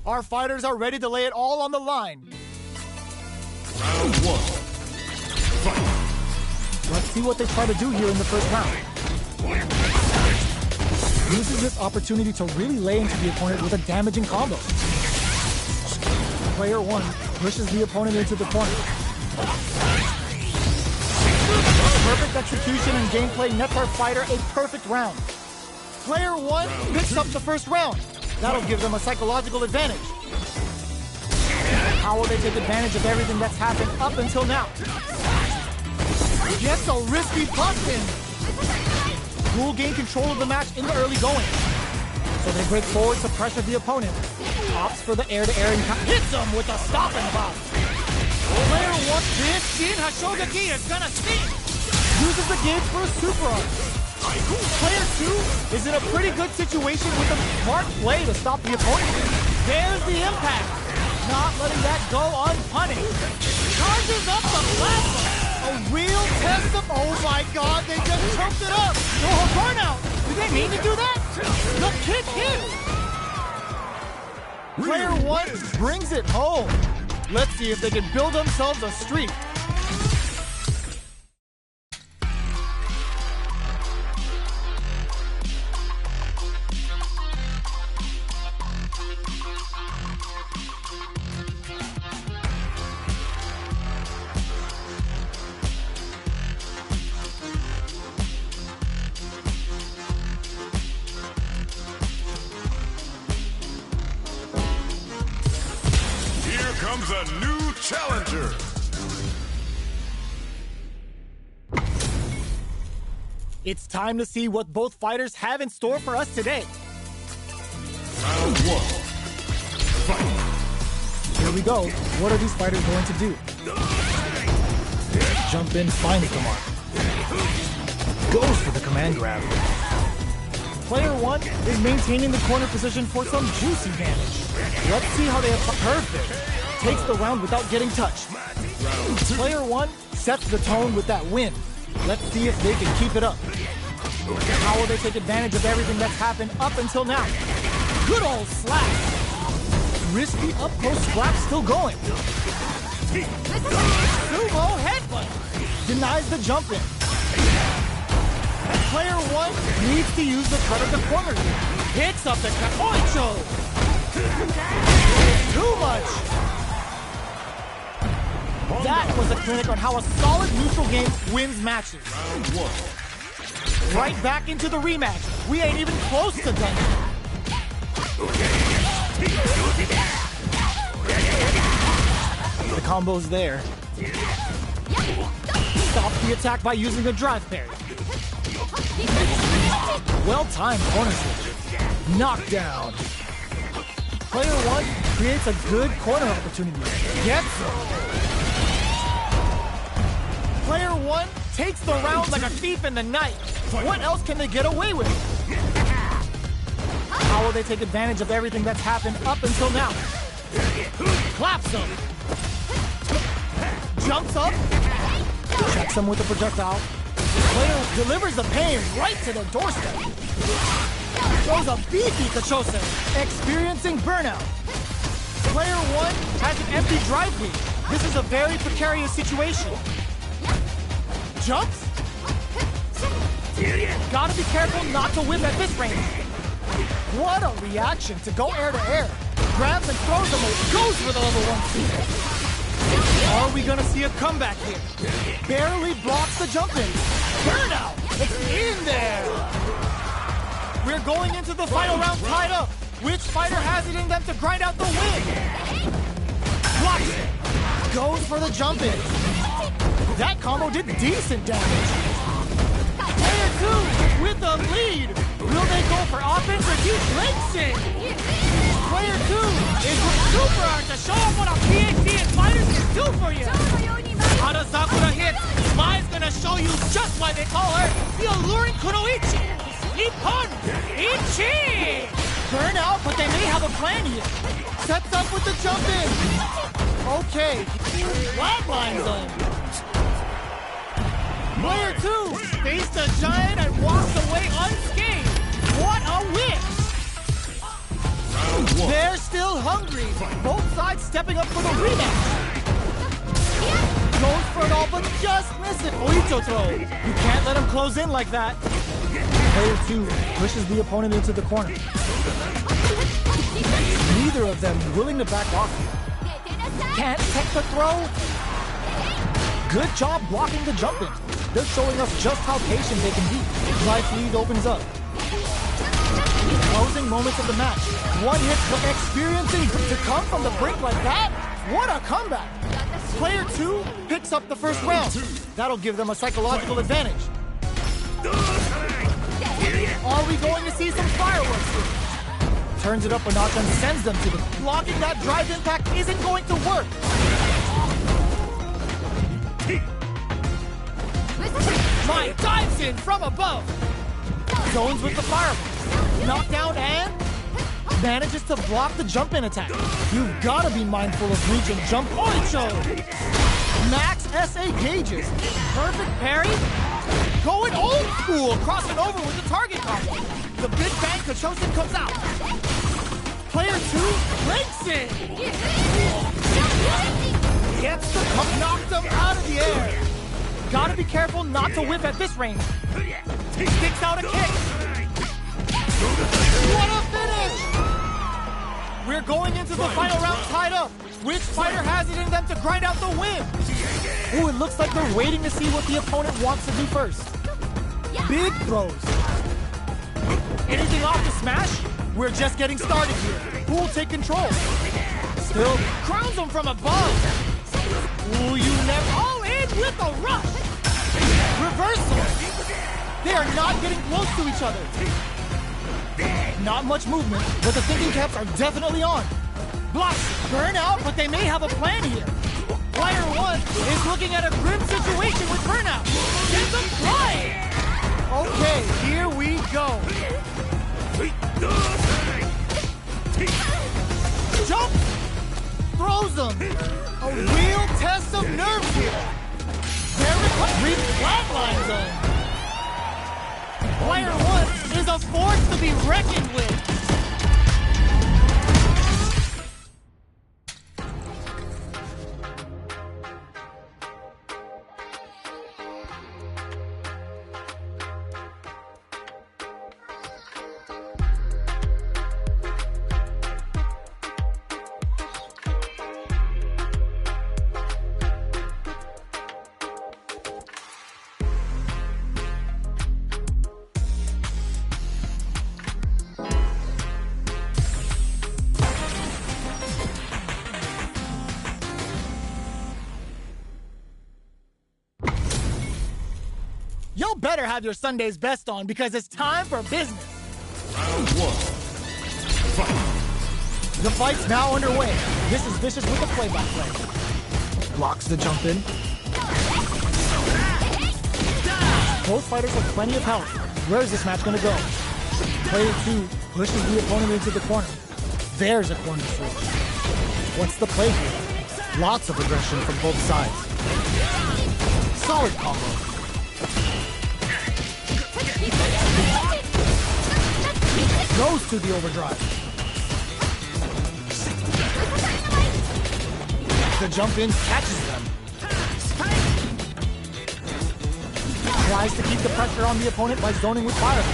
Our fighters are ready to lay it all on the line. Round one. Fight. Let's see what they try to do here in the first round. Uses this opportunity to really lay into the opponent with a damaging combo. Player 1 pushes the opponent into the corner. Perfect execution and gameplay nets our fighter a perfect round. Player 1 picks up the first round. That'll give them a psychological advantage. How will they take advantage of everything that's happened up until now? Gets a risky button. Ghoul gain control of the match in the early going. So they break forward to pressure the opponent. Opts for the air-to-air and hits him with a stop and pop. Player 1, this Shin Hashogaki is gonna sting. Uses the gauge for a super arm. Player 2 is in a pretty good situation with a smart play to stop the opponent. There's the impact. Not letting that go unpunished. Charges up the platform. A real test of, oh my god, they just choked it up. No burnout. Did they mean to do that? The kick in. Player 1 brings it home. Let's see if they can build themselves a streak. Comes a new challenger. It's time to see what both fighters have in store for us today. Round one. Fight. Here we go. What are these fighters going to do? Jump in, finds the mark. Goes for the command grab. Player 1 is maintaining the corner position for some juicy damage. Let's see how they apply. Perfect. Takes the round without getting touched. Player 1 sets the tone with that win. Let's see if they can keep it up. How will they take advantage of everything that's happened up until now? Good old slap. Risky up-close scrap still going. Sumo headbutt. Denies the jump in. Player 1 needs to use the cut of the corner. Hits up the Kapoicho. Too much. That was a clinic on how a solid neutral game wins matches. Round one. Right back into the rematch. We ain't even close to done. The combo's there. Stops the attack by using a drive parry. Well-timed corner switch. Knockdown. Player 1 creates a good corner opportunity. Gets it. Player 1 takes the round like a thief in the night. What else can they get away with? How will they take advantage of everything that's happened up until now? Claps him. Jumps up. Checks him with a projectile. Player delivers the pain right to the doorstep. Throws a beefy Kachose, experiencing burnout. Player 1 has an empty drive lead. This is a very precarious situation. Jumps? Gotta be careful not to whip at this range. What a reaction to go air to air. Grabs and throws him, goes for the level 1 super. Are we gonna see a comeback here? Barely blocks the jump in. Burnout! It's in there! We're going into the final round tied up. Which fighter has it in them to grind out the win? Blocks it. Goes for the jump in. That combo did decent damage. Player 2 with the lead. Will they go for offense or keep blitzing? Player 2 is with Super Art to show them what a PhD in fighters can do for you. Hada Sakura hits. Mai's gonna show you just why they call her the alluring Kunoichi. Ippon Ichi! Burn out, but they may have a plan here. Sets up with the jump in. Okay. Flatlines them. Player 2 faced the giant and walked away unscathed. stepping up for the rematch. Goes for it all, but just misses it. Oicho throw. You can't let him close in like that. Player 2 pushes the opponent into the corner. Neither of them willing to back off here. Can't take the throw. Good job blocking the jump in. They're showing us just how patient they can be. Life lead opens up. Closing moments of the match. One hit, experiencing to come from the brink like that. What a comeback. Player 2 picks up the first round. That'll give them a psychological advantage. Are we going to see some fireworks here? Turns it up a notch and sends them to the... Blocking that drive impact isn't going to work. Mine dives in from above. Zones with the fireball. Knockdown and... manages to block the jump-in attack. You've got to be mindful of reach and jump. Oicho! Max SA gauges. Perfect parry. Going old school, crossing over with the target combo. The big bang Kachosin comes out. Player 2 breaks it. Gets the cup, knocked him out of the air. Gotta be careful not to whip at this range. Sticks out a kick. What a finish! We're going into the final round tied up. Which fighter has it in them to grind out the win? Ooh, it looks like they're waiting to see what the opponent wants to do first. Big throws. Anything off the smash? We're just getting started here. Who will take control? Still crowns them from above. Ooh, you never... all in with a rush. Reversal. They are not getting close to each other. Not much movement, but the thinking caps are definitely on. Blocks, burn out, but they may have a plan here. Player 1 is looking at a grim situation with burnout. Sends them flying. Okay, here we go. Jump! Throws them. A real test of nerves here. There it comes. Flatlines them. Player 1 is a force to be reckoned with. Y'all better have your Sunday's best on because it's time for business. Round 1. Fight. The fight's now underway. This is Vicious with a play-by-play. Blocks the jump in. Both fighters have plenty of health. Where is this match gonna go? Player 2 pushes the opponent into the corner. There's a corner switch. What's the play here? Lots of aggression from both sides. Solid combo. Goes to the overdrive. The jump in catches them. Tries to keep the pressure on the opponent by zoning with fire.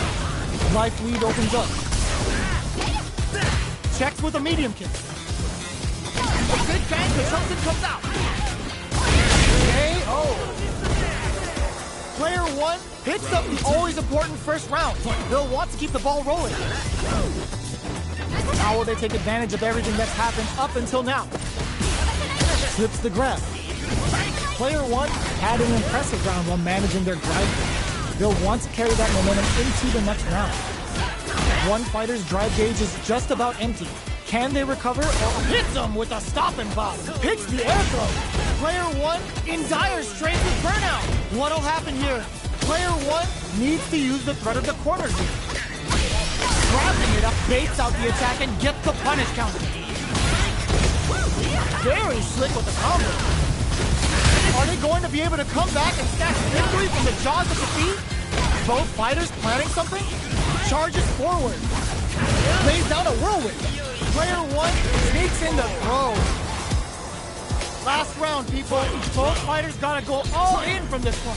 Life lead opens up. Checks with a medium kick. The big bang, the Chosen comes out. KO. Player 1 hits up the always important first round. They'll want to keep the ball rolling. How will they take advantage of everything that's happened up until now? Slips the grab. Player 1 had an impressive round while managing their drive. They'll want to carry that momentum into the next round. One fighter's drive gauge is just about empty. Can they recover or hits them with a stop and pop? Picks the air throw. Player 1 in dire straits with burnout. What'll happen here? Player 1 needs to use the threat of the corner here. Grabbing it up, baits out the attack and gets the punish counter. Very slick with the combo. Are they going to be able to come back and snatch victory from the jaws of defeat? Both fighters planning something? Charges forward. Lays down a whirlwind. Player 1 sneaks in the throw. Last round, people. Both fighters gotta go all in from this one.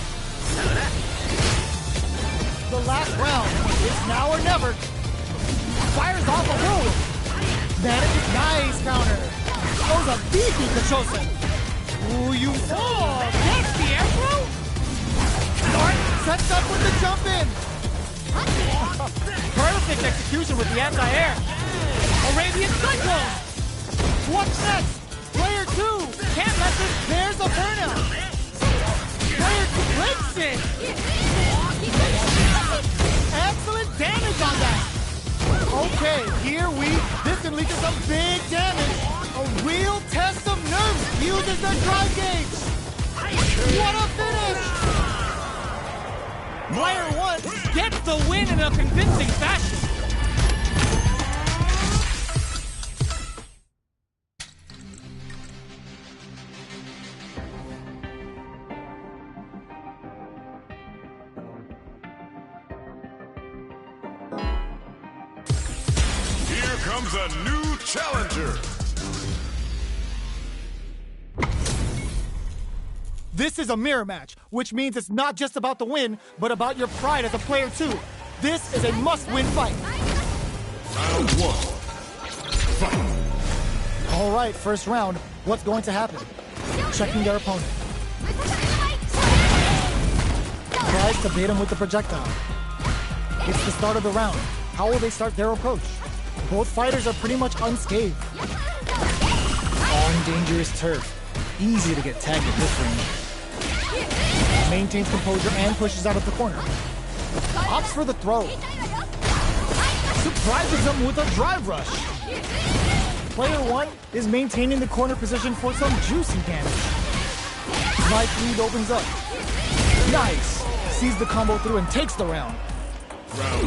The last round is now or never. Fires off a whirlwind. Manages nice counter. Throws a beefy Kachosen. Ooh, you gets the air throw? North sets up with the jump in. Perfect execution with the anti-air. Arabian Cyclone. What's next? Player 2 can't let this. There's a burnout. Player 2 flips it. Excellent damage on that. Okay, this can lead to some big damage. A real test of nerves. Uses their drive gauge. What a finish! Player 1 gets the win in a convincing fashion. Here comes a new challenger. This is a mirror match, which means it's not just about the win, but about your pride as a player too. This is a must-win fight. Round 1. Fight. All right, first round. What's going to happen? Checking their opponent. Tries to bait him with the projectile. It's the start of the round. How will they start their approach? Both fighters are pretty much unscathed. On dangerous turf. Easy to get tagged at this range. Maintains composure and pushes out of the corner. Opts for the throw. Surprises him with a drive rush. Player 1 is maintaining the corner position for some juicy damage. Right lead opens up. Nice. Sees the combo through and takes the round.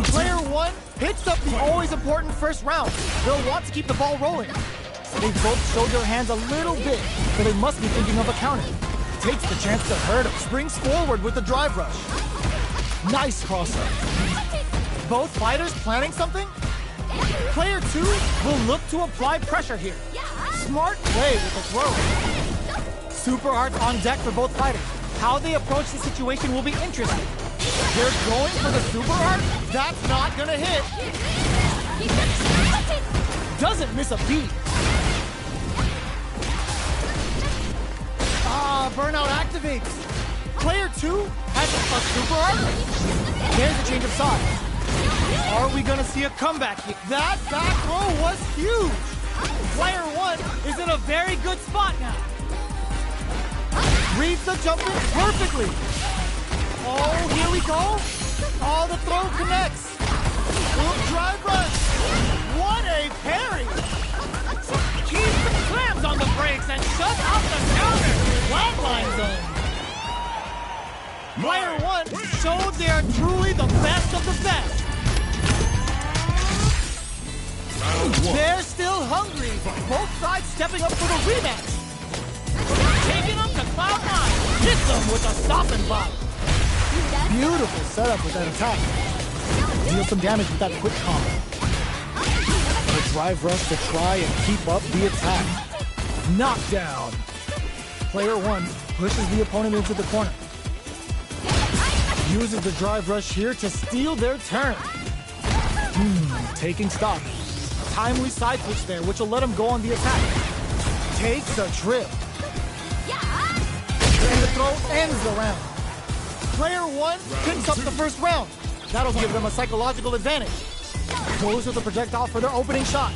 Player 1 hits up the always important first round. They'll want to keep the ball rolling. They both showed their hands a little bit, so they must be thinking of a counter. Takes the chance to hurt him. Springs forward with the drive rush. Nice cross-up. Both fighters planning something? Player 2 will look to apply pressure here. Smart play with the throw. Super arts on deck for both fighters. How they approach the situation will be interesting. They're going for the super art? That's not gonna hit. Doesn't miss a beat. Burnout activates. Player 2 has a super art. There's a change of sides. Are we gonna see a comeback here? That back row was huge. Player 1 is in a very good spot now. Reads the jump in perfectly. Oh, here we go. Oh, the throw connects. Drive rush. What a parry. Keeps the slams on the brakes and shuts out the counter. Flatline zone. Player 1 showed they are truly the best of the best. They're still hungry. Both sides stepping up for the rematch. Taking them to cloud 9. Hits them with a stop and block. Beautiful setup with that attack. Deal some damage with that quick combo. A drive rush to try and keep up the attack. Knockdown. Player 1 pushes the opponent into the corner. Uses the drive rush here to steal their turn. Taking stock. Timely side switch there, which will let him go on the attack. Takes a trip. And the throw ends the round. Player 1 picks up the first round. That'll give them a psychological advantage. Goes with the projectile for their opening shot.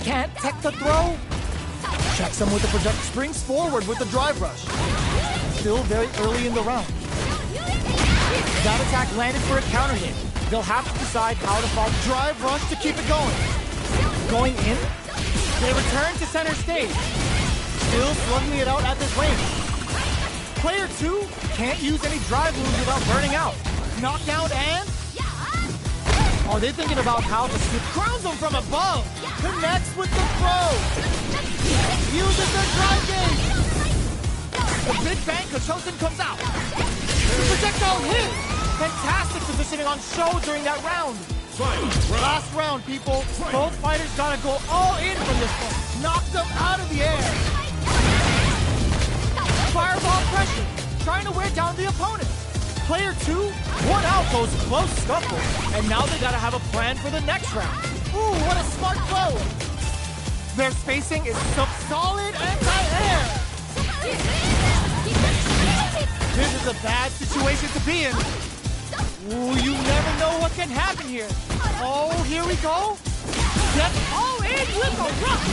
Can't tech the throw. Checks him with the project. Springs forward with the drive rush. Still very early in the round. That attack landed for a counter hit. They'll have to decide how to follow. Drive rush to keep it going. Going in. They return to center stage. Still slugging it out at this range. Player 2 can't use any drive moves without burning out. Knockdown and... Are they thinking about how to skip? Crowns them from above. Connects with the throw. Uses their drive gauge. The Big Bang Kachosen comes out. The projectile hit. Fantastic positioning on show during that round. Last round, people. Both fighters gotta go all in from this one. Knocked them out of the air. Fireball pressure, trying to wear down the opponent. Player 2 won out those close scuffles, and now they gotta have a plan for the next round. Ooh, what a smart throw! Their spacing is so solid anti-air. This is a bad situation to be in. Ooh, you never know what can happen here. Oh, here we go. Get all in with a rock.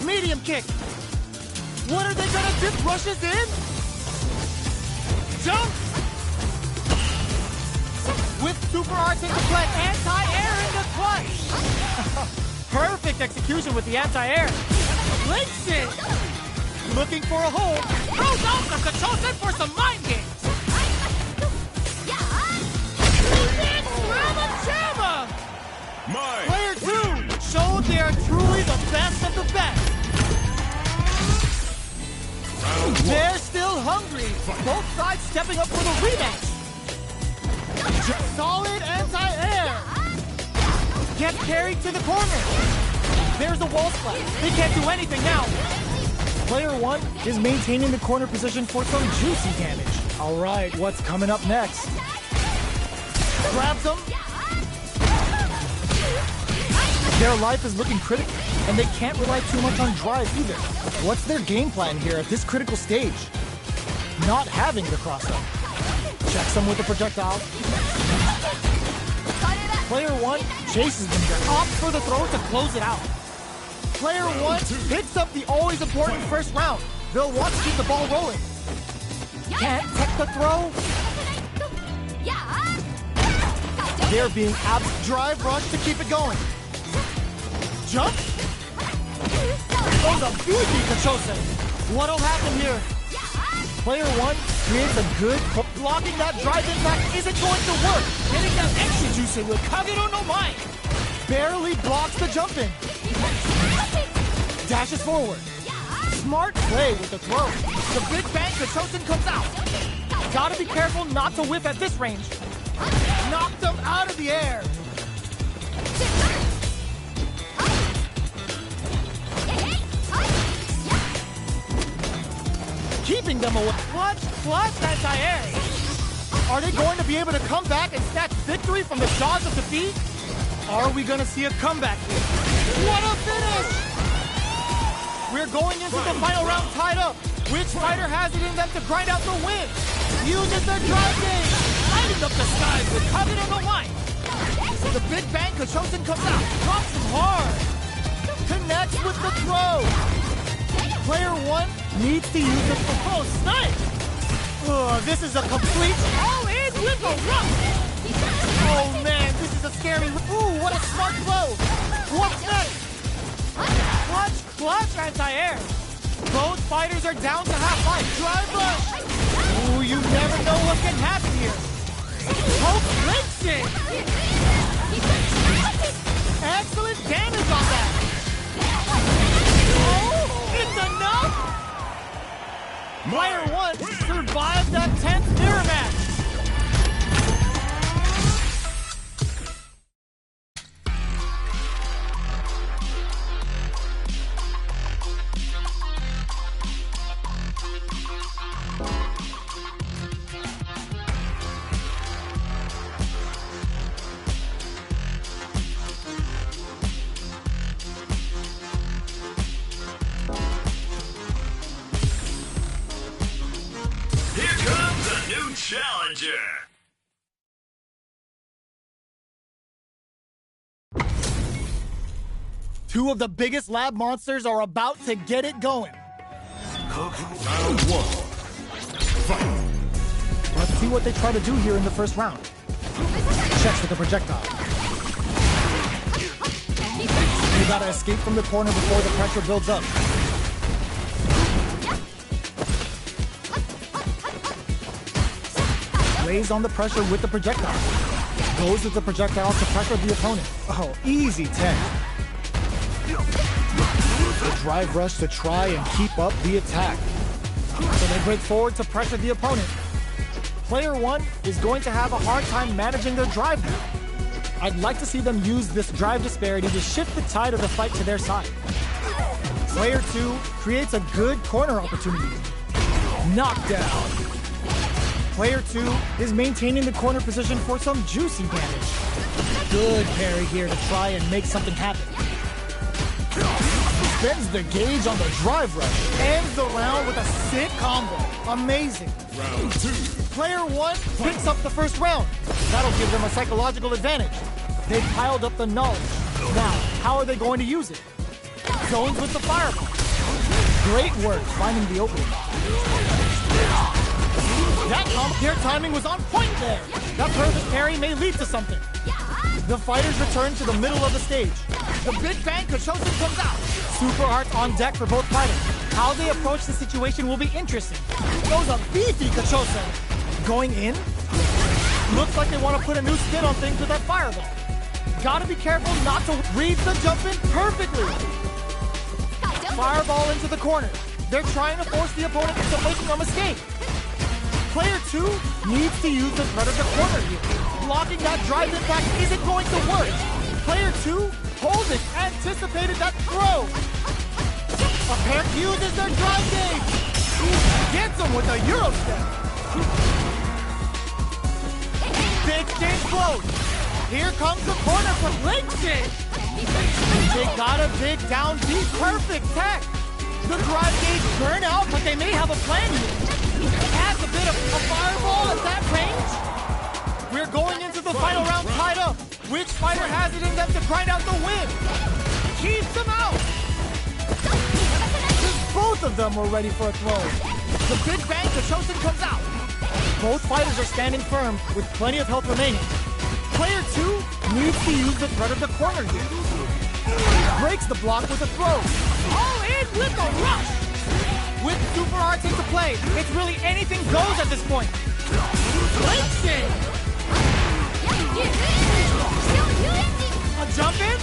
Medium kick. What are they gonna dip rushes in? Jump! With super arts into play, anti-air in the clutch. Perfect execution with the anti-air. Links it. Looking for a hold. Throws off the Kachosen for some mind games. Player 2 showed they are truly the best of the best. They're still hungry. Both sides stepping up for the rematch. Solid anti-air. Get carried to the corner. There's a wall splash. They can't do anything now. Player 1 is maintaining the corner position for some juicy damage. All right, what's coming up next? Grabs them. Their life is looking critical, and they can't rely too much on drive either. What's their game plan here at this critical stage? Not having the cross-up. Checks them with a projectile. Player 1 chases them there. Opts for the throw to close it out. Player 1 picks up the always important first round. They'll want to keep the ball rolling. Can't tech the throw. They're being abs drive rush to keep it going. Jump. Oh, the beauty Kachosen. What'll happen here? Player 1 creates a good, but blocking that drive impact isn't going to work. Getting that extra juice in with Kagero no Mai. Barely blocks the jump in. Dashes forward. Smart play with the throw. The big bang Kachosen comes out. Gotta be careful not to whip at this range. Knocked them out of the air. Keeping them away. Clutch anti-air. Are they going to be able to come back and snatch victory from the jaws of defeat? Are we going to see a comeback here? What a finish! We're going into the final round tied up. Which fighter has it in them to grind out the win? Uses their drive game. Lighting up the skies with Kagero no Mai. The big bang Kachosen comes out. Drops him hard. Connects with the throw. Player 1 needs to use it for close snipe. This is a complete all-in with a rush. Oh man, this is a scary. Ooh, what a smart blow. What's next? Clutch anti-air. Both fighters are down to half life. Drive rush. Ooh, you never know what can happen here. Hope links it. Excellent damage on that. Oh, it's enough. Player 1 survived that 10th mirror match. Challenger. Two of the biggest lab monsters are about to get it going. Round 1. Fight. Let's see what they try to do here in the first round. Checks with the projectile. You gotta escape from the corner before the pressure builds up. Lays on the pressure with the projectile. Goes with the projectile to pressure the opponent. Oh, easy 10. The drive rush to try and keep up the attack. So they break forward to pressure the opponent. Player 1 is going to have a hard time managing their drive now. I'd like to see them use this drive disparity to shift the tide of the fight to their side. Player 2 creates a good corner opportunity. Knockdown. Player 2 is maintaining the corner position for some juicy damage. Good parry here to try and make something happen. Spends the gauge on the drive rush. Ends the round with a sick combo. Amazing. Round 2. Player 1 picks up the first round. That'll give them a psychological advantage. They've piled up the knowledge. Now, how are they going to use it? Zones with the fireball. Great work finding the opening. Their timing was on point there. That perfect parry may lead to something. The fighters return to the middle of the stage. The Big Bang Kachosen comes out. Super arts on deck for both fighters. How they approach the situation will be interesting. Throws a beefy Kachosen. Going in? Looks like they want to put a new spin on things with that fireball. Gotta be careful not to read the jump in perfectly. Fireball into the corner. They're trying to force the opponent into making a mistake. Player 2 needs to use the threat of the corner here. Blocking that drive impact isn't going to work. Player 2 holding, anticipated that throw. Apparent uses their drive game. Gets him with a Euro step. Big stage blows. Here comes the corner from Linkshin. They got a big down deep, perfect tech. The drive gauge burn out, but they may have a plan here. Adds a bit of a fireball at that range. We're going into the final round tied up. Which fighter has it in them to grind out the win? Keeps them out. Both of them were ready for a throw. The Big Bang Kachosen comes out. Both fighters are standing firm with plenty of health remaining. Player 2 needs to use the threat of the corner here. Breaks the block with a throw. All in with a rush. With super arts into play, it's really anything goes at this point. Linkshin! A jump in?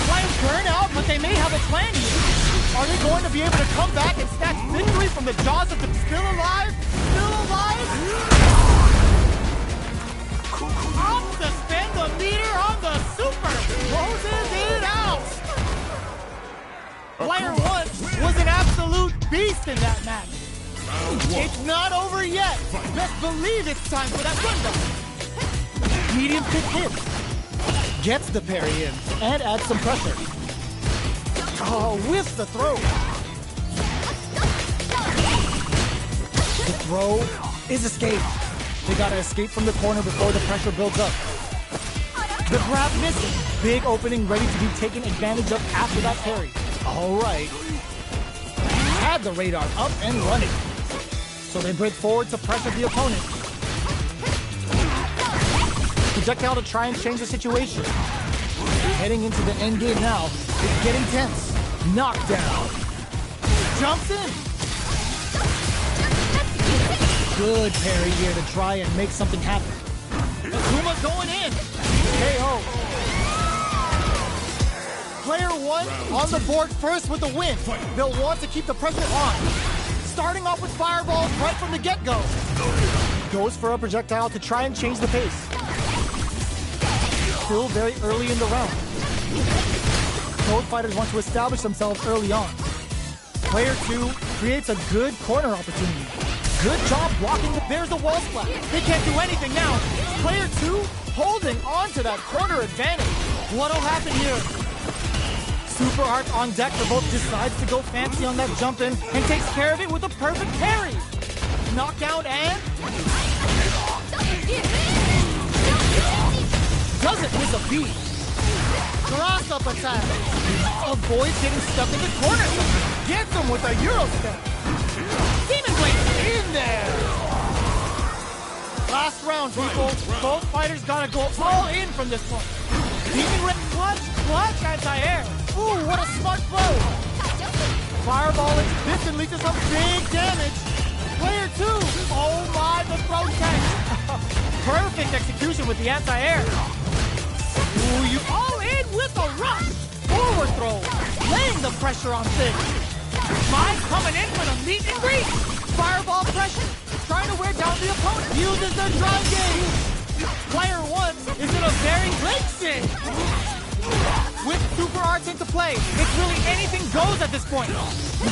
Players burn out, but they may have a plan here. Are they going to be able to come back and snatch victory from the jaws of the still alive? Still alive? Up to spend the meter on the super. Closes it out. Player 1 was an absolute beast in that match. It's not over yet. Best believe it's time for that rundown. Medium kick hit. Gets the parry in and adds some pressure. Oh, whiffs the throw. The throw is escaped. They gotta escape from the corner before the pressure builds up. The grab missing. Big opening ready to be taken advantage of after that parry. All right. Had the radar up and running. So they break forward to pressure the opponent. Projectile to try and change the situation. Heading into the end game now. It's getting tense. Knockdown. Jumps in. Good parry here to try and make something happen. Akuma going in. KO. Player 1 on the board first with the win. They'll want to keep the pressure on. Starting off with fireballs right from the get-go. Goes for a projectile to try and change the pace. Still very early in the round. Both fighters want to establish themselves early on. Player 2 creates a good corner opportunity. Good job blocking. There's the wall splat. They can't do anything now. Player 2 holding on to that corner advantage. What'll happen here? Super Art on deck for both decides to go fancy on that jump in and takes care of it with a perfect parry. Knockout and... doesn't miss a beat. Cross up attack. Avoids getting stuck in the corner. Gets him with a Euro step. Demon Blade in there. Last round, people. Both fighters gotta go all in from this one. Demon Red clutch anti-air. Ooh, what a smart blow. Fireball into this and leads to some big damage. Player 2. Oh my, the throw tech. Perfect execution with the anti-air. Ooh, you all in with a rush. Forward throw. Laying the pressure on things. Mine coming in for the meet and greet. Fireball pressure. Trying to wear down the opponent. Uses the drive game. Player 1 is in a very late stage. With super arts into play, it's really anything goes at this point.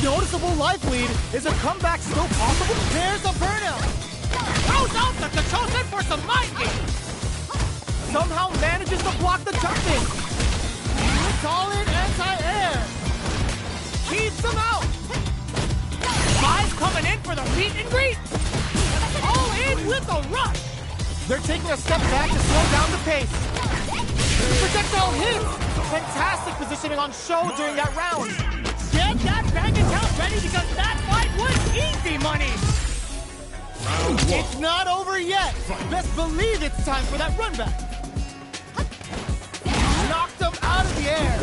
Noticeable life lead. Is a comeback still possible? There's a burnout. Throws out the Kachosen for some mind game. Somehow manages to block the jump in. Solid anti-air. Keeps him out. Five coming in for the meet and greet. All in with a rush. They're taking a step back to slow down the pace. The projectile hits. Fantastic positioning on show during that round. Get that bank account ready because that fight was easy money. It's not over yet. Best believe it's time for that run back. Knocked him out of the air.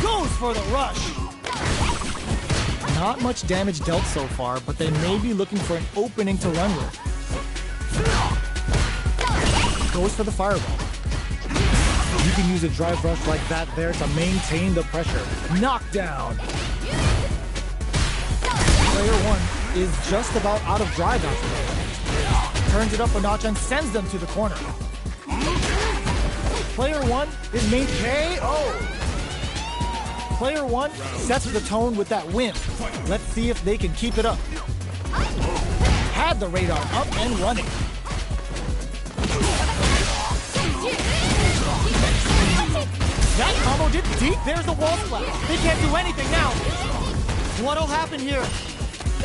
Goes for the rush. Not much damage dealt so far, but they may be looking for an opening to run with. Goes for the fireball. You can use a drive rush like that there to maintain the pressure. Knockdown. Player one is just about out of drive after that. Turns it up a notch and sends them to the corner. Player one is made KO. Player one sets the tone with that win. Let's see if they can keep it up. Had the radar up and running. That combo did deep. There's the wall splash. They can't do anything now. What'll happen here?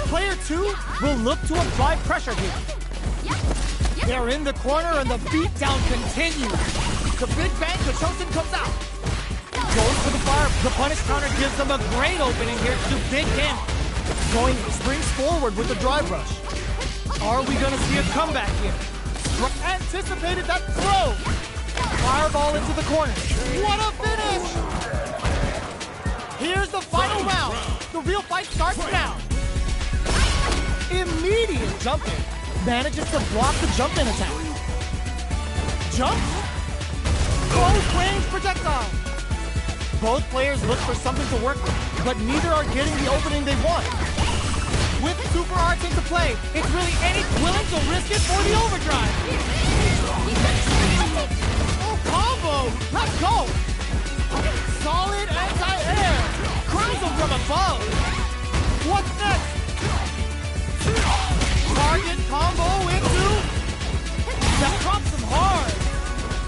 Player two will look to apply pressure here. They're in the corner and the beatdown continues. The big bang, Kachosen comes out. Goes for the fire. The punish counter gives them a great opening here to do big damage. Springs forward with the drive rush. Are we gonna see a comeback here? Anticipated that throw. Fireball into the corner. What a finish! Here's the final round. The real fight starts now. Immediate jump in. Manages to block the jump in attack. Jump. Close range projectile. Both players look for something to work with, but neither are getting the opening they want. With super arts into play, it's really any willing to risk it for the overdrive. Oh, combo! Let's go! Solid anti-air! Crowns him from above! What's next? Target combo into... That drops him hard!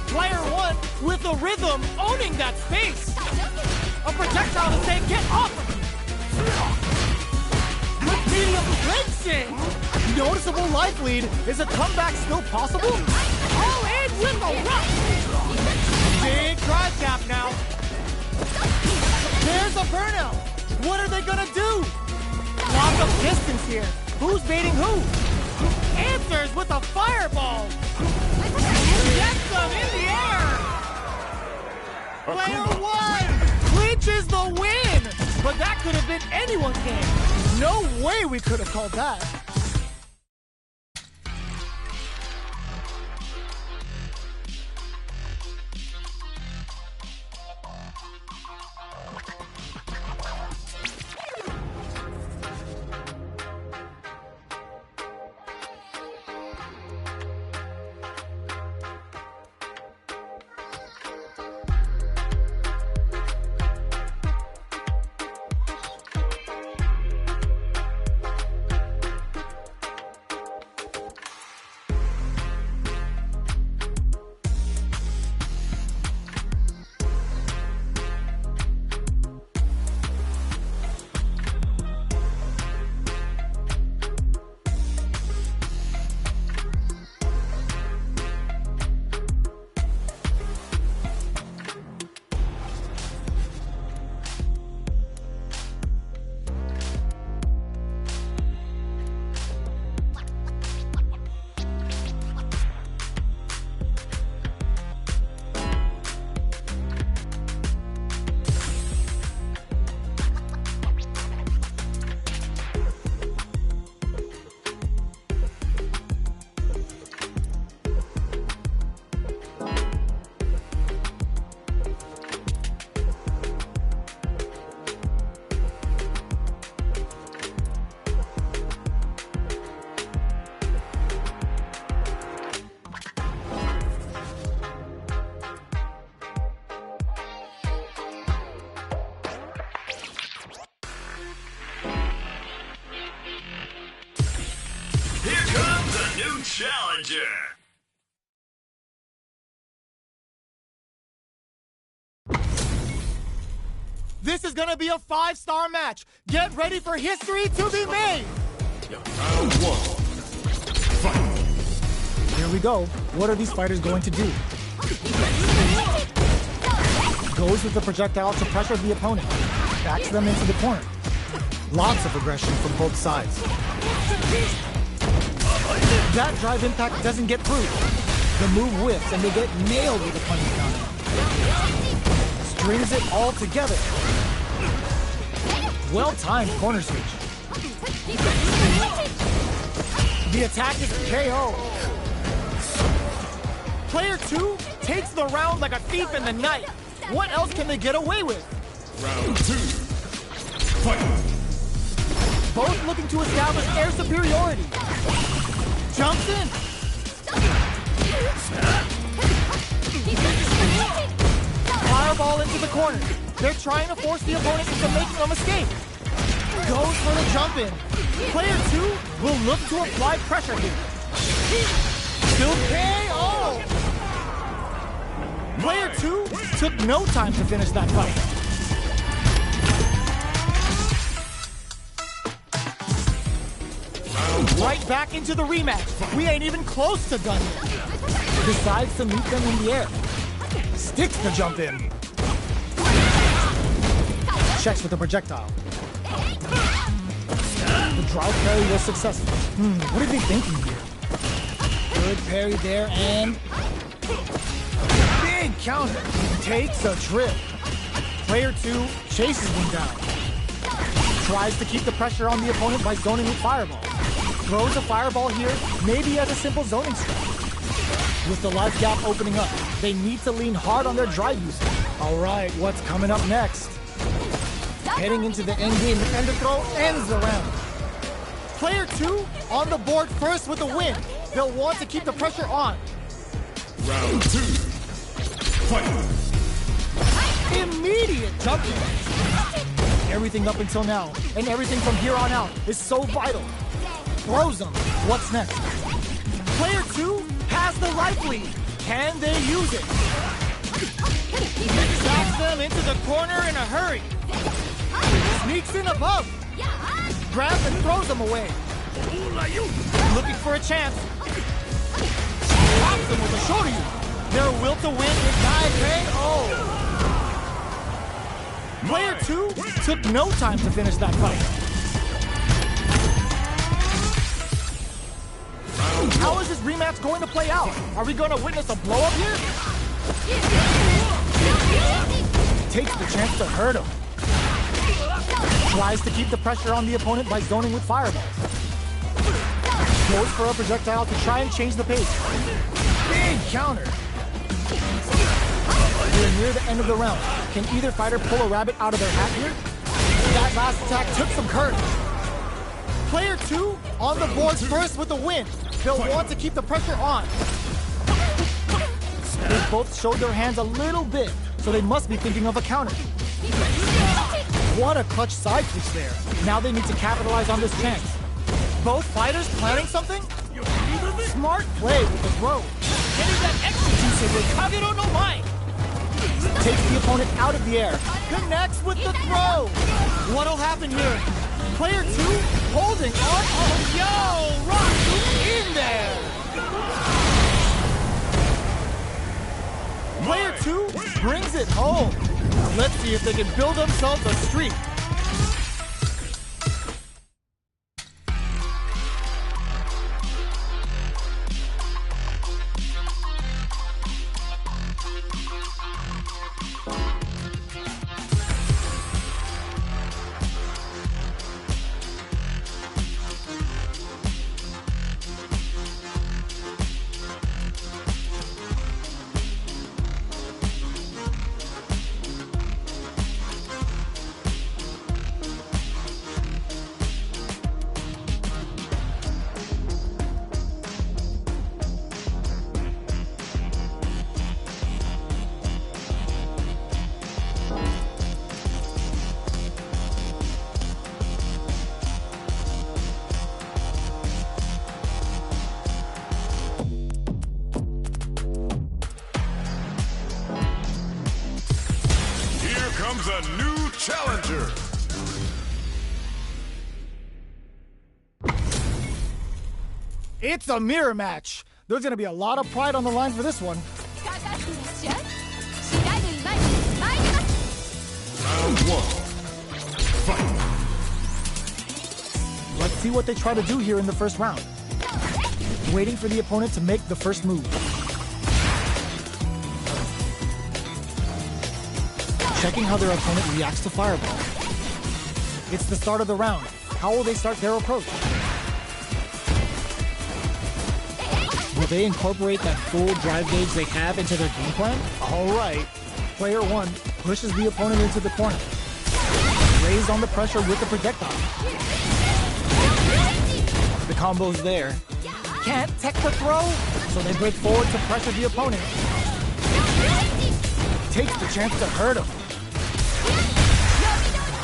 Player one with the rhythm owning that space! A projectile to say, get off of me! With medium flinching! Noticeable life lead. Is a comeback still possible? All in with a rush! Big drive gap now. There's a burnout. What are they gonna do? Lots of distance here. Who's baiting who? Answers with a fireball. Gets them in the air. Player one clinches the win. But that could have been anyone's game. No way we could have called that. challenger. This is gonna be a 5-star match. Get ready for history to be made. Round 1. Fight. Here we go. What are these fighters going to do? Goes with the projectile to pressure the opponent. Backs them into the corner. Lots of aggression from both sides. That drive impact doesn't get through. The move whiffs and they get nailed with a punch counter. Strings it all together. Well-timed corner switch. The attack is KO. Player 2 takes the round like a thief in the night. What else can they get away with? Round 2. Fight. Both looking to establish air superiority. Jumps in. Fireball into the corner. They're trying to force the opponent into making a mistake. Goes for the jump in. Player 2 will look to apply pressure here. Still KO! Player 2 took no time to finish that fight. Right back into the rematch. We ain't even close to done yet. Decides to meet them in the air. Sticks the jump in. Checks with the projectile. The drive parry was successful. What are they thinking here? Good parry there and... big counter. Takes a trip. Player 2 chases them down. Tries to keep the pressure on the opponent by zoning with fireball. Throws a fireball here, maybe as a simple zoning strat. With the life gap opening up, they need to lean hard on their drive usage. All right, what's coming up next? Heading into the end game, the ender throw ends the round. Player 2 on the board first with the win. They'll want to keep the pressure on. Round 2. Fight. Immediate jumping. Everything up until now, and everything from here on out, is so vital. Throws them. What's next? Player 2 has the life lead. Can they use it? Backs them into the corner in a hurry. Sneaks in above. Grabs and throws them away. Looking for a chance. Pops them with a shoryuken. Their will to win is KO. Player 2 took no time to finish that fight. How is this rematch going to play out? Are we going to witness a blow-up here? Takes the chance to hurt him. Tries to keep the pressure on the opponent by zoning with fireballs. Goes for a projectile to try and change the pace. Big counter. We're near the end of the round. Can either fighter pull a rabbit out of their hat here? That last attack took some courage. Player 2 on the board first with the win. They'll want to keep the pressure on. They both showed their hands a little bit, so they must be thinking of a counter. What a clutch side switch there. Now they need to capitalize on this chance. Both fighters planning something? Smart play with the throw. Getting that extra juice in with Kagero no Mai. Takes the opponent out of the air. Connects with the throw. What'll happen here? Player 2 holding on. Oh, yo! Rock in there! Player 2 brings it home. Let's see if they can build themselves a streak. the new challenger. It's a mirror match. There's gonna be a lot of pride on the line for this one. Round 1. Fight. Let's see what they try to do here in the first round. Waiting for the opponent to make the first move. Checking how their opponent reacts to Fireball. It's the start of the round. How will they start their approach? Will they incorporate that full drive gauge they have into their game plan? All right. Player 1 pushes the opponent into the corner. Raised on the pressure with the projectile. The combo's there. Can't tech the throw, so they break forward to pressure the opponent. Takes the chance to hurt him.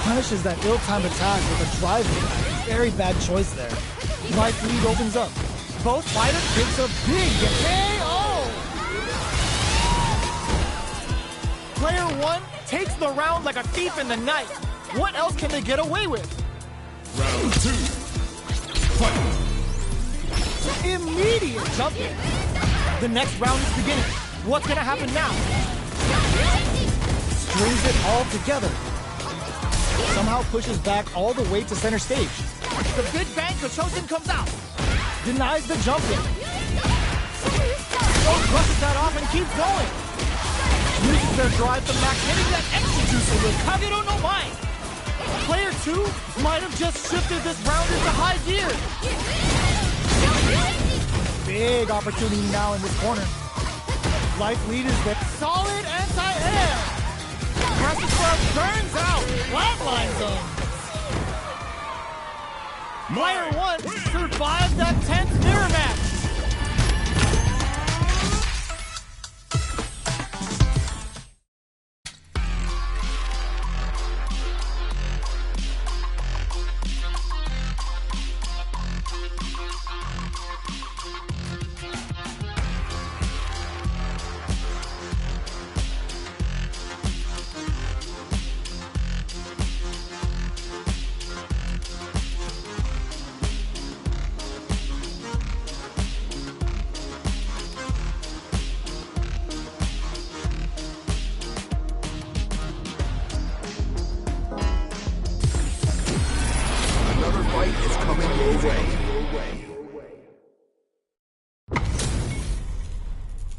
Punishes that ill-timed attack with a drive attack. Very bad choice there. Life lead opens up. Both fighters takes a big KO! Player 1 takes the round like a thief in the night. What else can they get away with? Round 2. Fight. Immediate jumping. The next round is beginning. What's gonna happen now? Strings it all together. Somehow pushes back all the way to center stage. The Big Bang Chosen comes out. Denies the jumping. Brushes that off and keeps going. Uses their drive to max, hitting that extra juicer with Kagero no Mai. Player 2 might have just shifted this round into high gear. Big opportunity now in this corner. Life lead is with solid anti-air. Presses for burns out. Flatline zone. Player 1 survived that tense mirror match.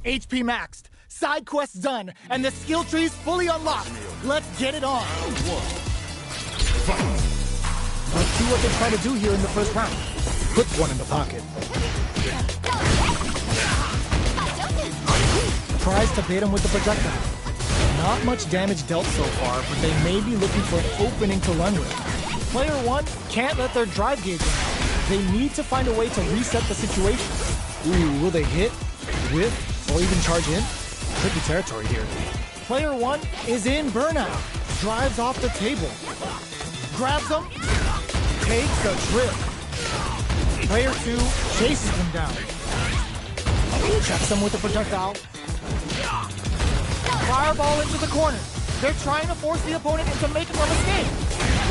HP maxed, side quests done, and the skill tree's fully unlocked. Let's get it on. Round 1. Fight. Let's see what they try to do here in the first round. Puts one in the pocket. Tries to bait him with the projectile. Not much damage dealt so far, but they may be looking for an opening to run with. Player 1 can't let their drive gauge run out. They need to find a way to reset the situation. Ooh, will they hit, whip, or even charge in? Tricky territory here. Player 1 is in burnout. Drives off the table. Grabs him. Takes a trip. Player 2 chases him down. Checks him with the projectile. Fireball into the corner. They're trying to force the opponent into making a mistake.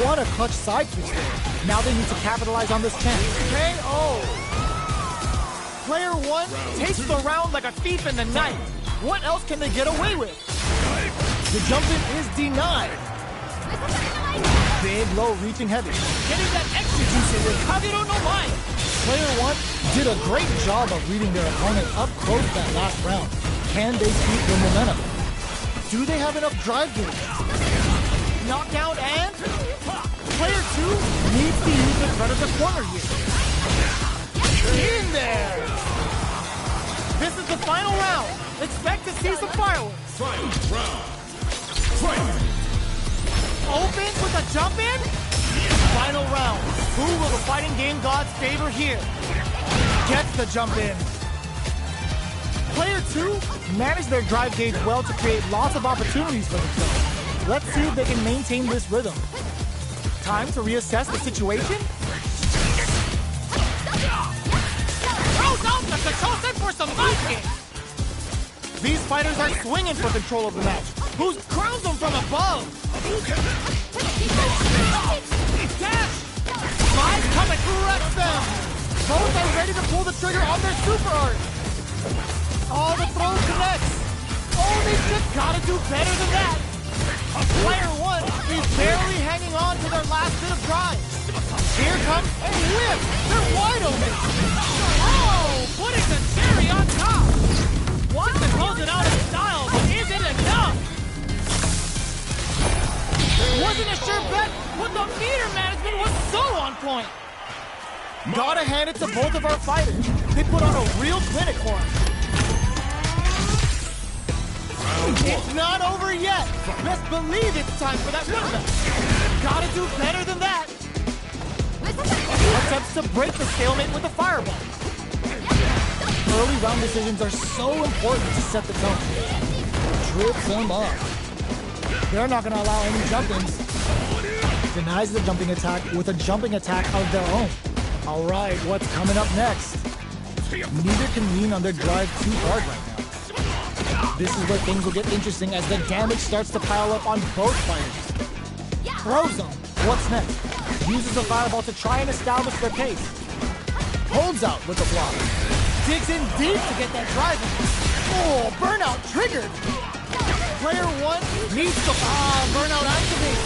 What a clutch side switch there. Now they need to capitalize on this chance. KO! Player 1 takes the round like a thief in the night. What else can they get away with? The jump-in is denied. Big, low, reaching heavy. Getting that extra juicer with Kagero no Mai. Player 1 did a great job of reading their opponent up close that last round. Can they keep the momentum? Do they have enough drive gauge? Knockdown and... Player 2 needs to use the front of the corner here. In there! This is the final round. Expect to see some fireworks. Final round. Fight. Opens with a jump in. Final round. Who will the fighting game gods favor here? Gets the jump in. Player 2 managed their drive gauge well to create lots of opportunities for themselves. Let's see if they can maintain this rhythm. Time to reassess the situation. Throws out the Chosen for some fight game. These fighters are swinging for control of the match. who crowns them from above. Dash! Might come and correct them. Both are ready to pull the trigger on their super art. Oh, the throw connects. Oh, they just gotta do better than that. Player 1 is barely hanging on to their last bit of drive. Here comes a whip. They're wide open. Oh, putting the cherry on top. Wants to close it out in style, but is it enough? Wasn't a sure bet, but the meter management was so on point. Gotta hand it to both of our fighters. They put on a real clinic for us. It's not over yet. Best believe it's time for that comeback. Gotta do better than that. Attempts to break the stalemate with a fireball. Early round decisions are so important to set the tone. Trips them up. They're not gonna allow any jump-ins. Denies the jumping attack with a jumping attack of their own. All right, what's coming up next? Neither can lean on their drive too hard right now. This is where things will get interesting as the damage starts to pile up on both fighters. Throws them. What's next? Uses the fireball to try and establish their pace. Holds out with the block. Digs in deep to get that drive in. Oh, burnout triggered. Player 1 needs to burnout activate.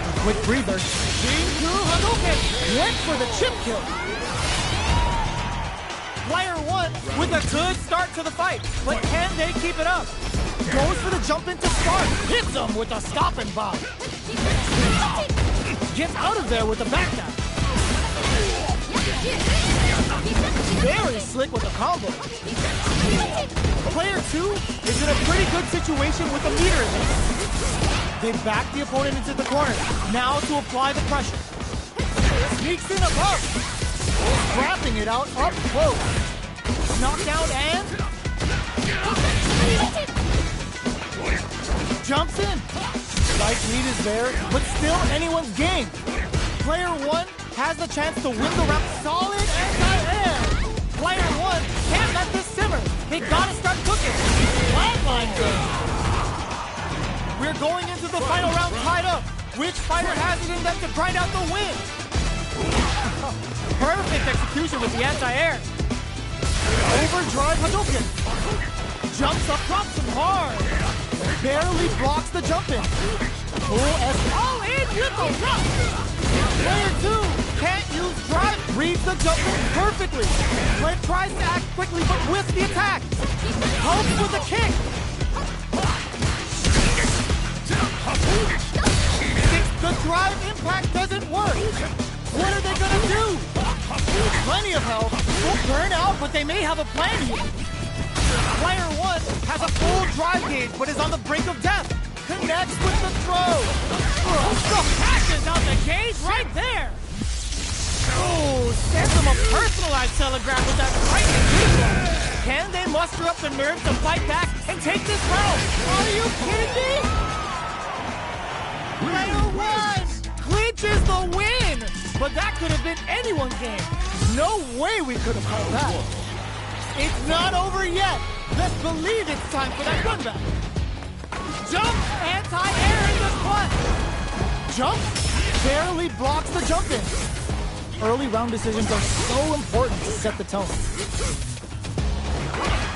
A quick breather. King Hadouken went for the chip kill. Player 1 with a good start to the fight, but can they keep it up? Goes for the jump in to start. Hits them with a stop and bomb. Gets out of there with the backdash. Very slick with the combo. Player 2 is in a pretty good situation with the meter in this. They back the opponent into the corner. Now to apply the pressure. Sneaks in above. Wrapping it out up close. Knockdown and... jumps in. Strike lead is there, but still anyone's game. Player 1 has the chance to win the round. Solid anti-air. Player 1 can't let this simmer. They gotta start cooking. Flatline game. We're going into the final round tied up. Which fighter has it in them to grind out the win? Perfect execution with the anti-air. Overdrive Hadouken. Jumps up, drops him hard. Barely blocks the jump in. Full S. Oh, in with the rock. Player 2 can't use drive. Reads the jump in perfectly. Player tries to act quickly, but whiffs the attack. Helps with a kick. The drive impact doesn't work. What are they gonna do? Plenty of health. Will burn out, but they may have a plan here. Player 1 has a full drive gauge, but is on the brink of death. Connects with the throw. Passes out the gauge right there. Oh, sends him a personalized telegram with that frightening visual. Can they muster up the nerve to fight back and take this round? Are you kidding me? Player 1 clinches the win! But that could have been anyone's game. No way we could have called that. It's not over yet. Let's believe it's time for that comeback. Jump, anti-air in the clutch. Jump, barely blocks the jump in. Early round decisions are so important to set the tone.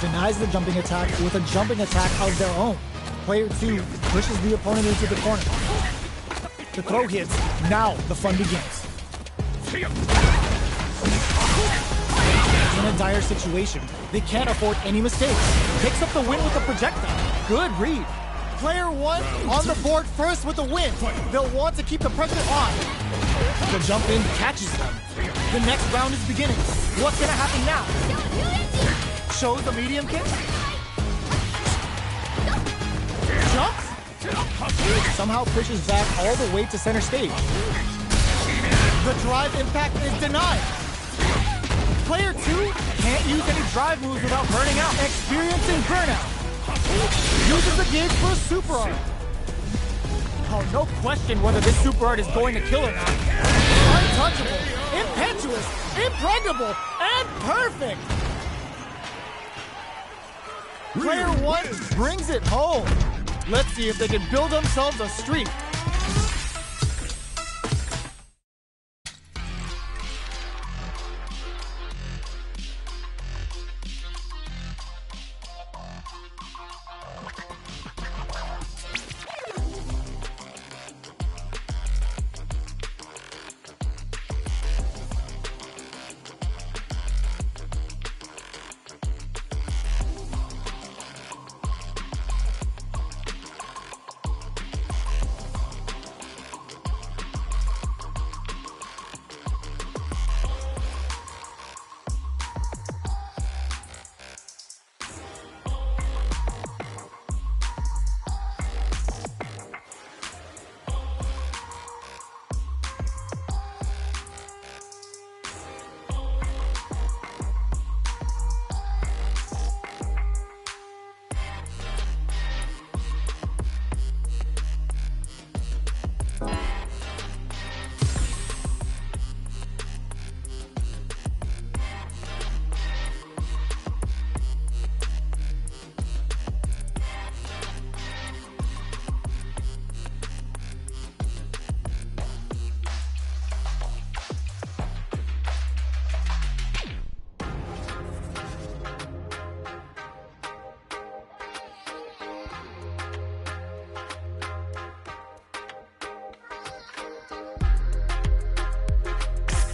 Denies the jumping attack with a jumping attack of their own. Player 2 pushes the opponent into the corner. The throw hits. Now the fun begins. In a dire situation, they can't afford any mistakes. Picks up the win with a projectile. Good read. Player 1 on the board first with the win. They'll want to keep the pressure on. The jump in catches them. The next round is beginning. What's gonna happen now? Shows the medium kick. Jumps. Somehow pushes back all the way to center stage. The drive impact is denied. Player 2 can't use any drive moves without burning out. Experiencing burnout. Uses the gauge for a super art. Oh, no question whether this super art is going to kill or not. Untouchable, impetuous, impregnable, and perfect. Player 1 brings it home. Let's see if they can build themselves a streak.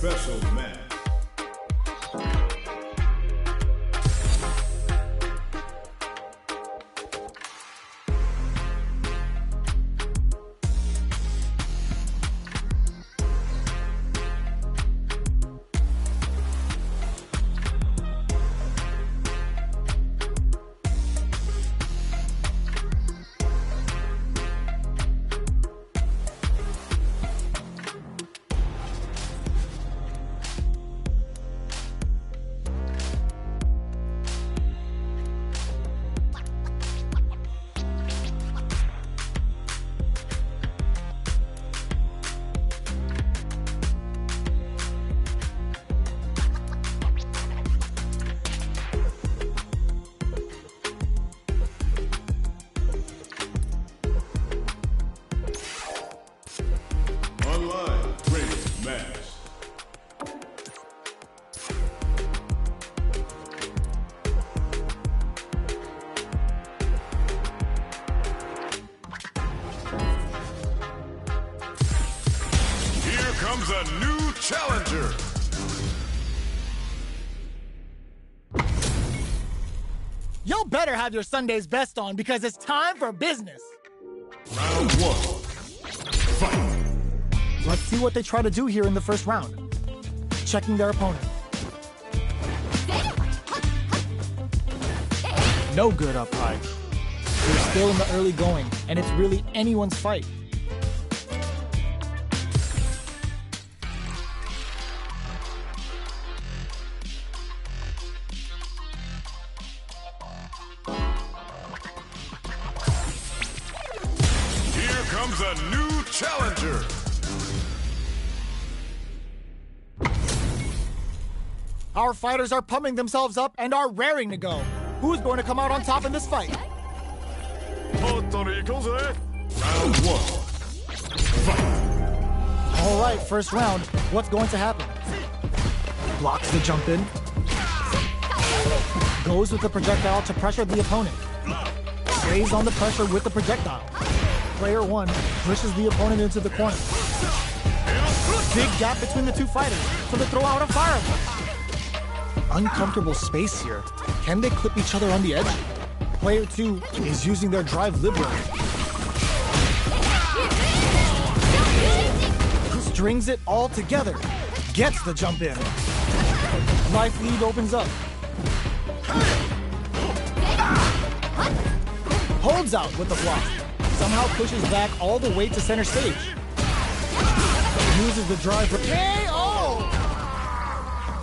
Special match. Online training match. Here comes a new challenger. Y'all better have your Sunday's best on because it's time for business. Round one. Fight. Let's see what they try to do here in the first round. Checking their opponent. No good up high. They're still in the early going, and it's really anyone's fight. Here comes a new challenger. Our fighters are pumping themselves up and are raring to go. Who's going to come out on top in this fight? Round one. Fight. All right, first round. What's going to happen? Blocks the jump in. Goes with the projectile to pressure the opponent. Stays on the pressure with the projectile. Player one pushes the opponent into the corner. Big gap between the two fighters, so they throw out a fireball. Uncomfortable space here. Can they clip each other on the edge? Player two is using their drive liberally. Strings it all together. Gets the jump in. Life lead opens up. Holds out with the block. Somehow pushes back all the way to center stage. Uses the drive for KO!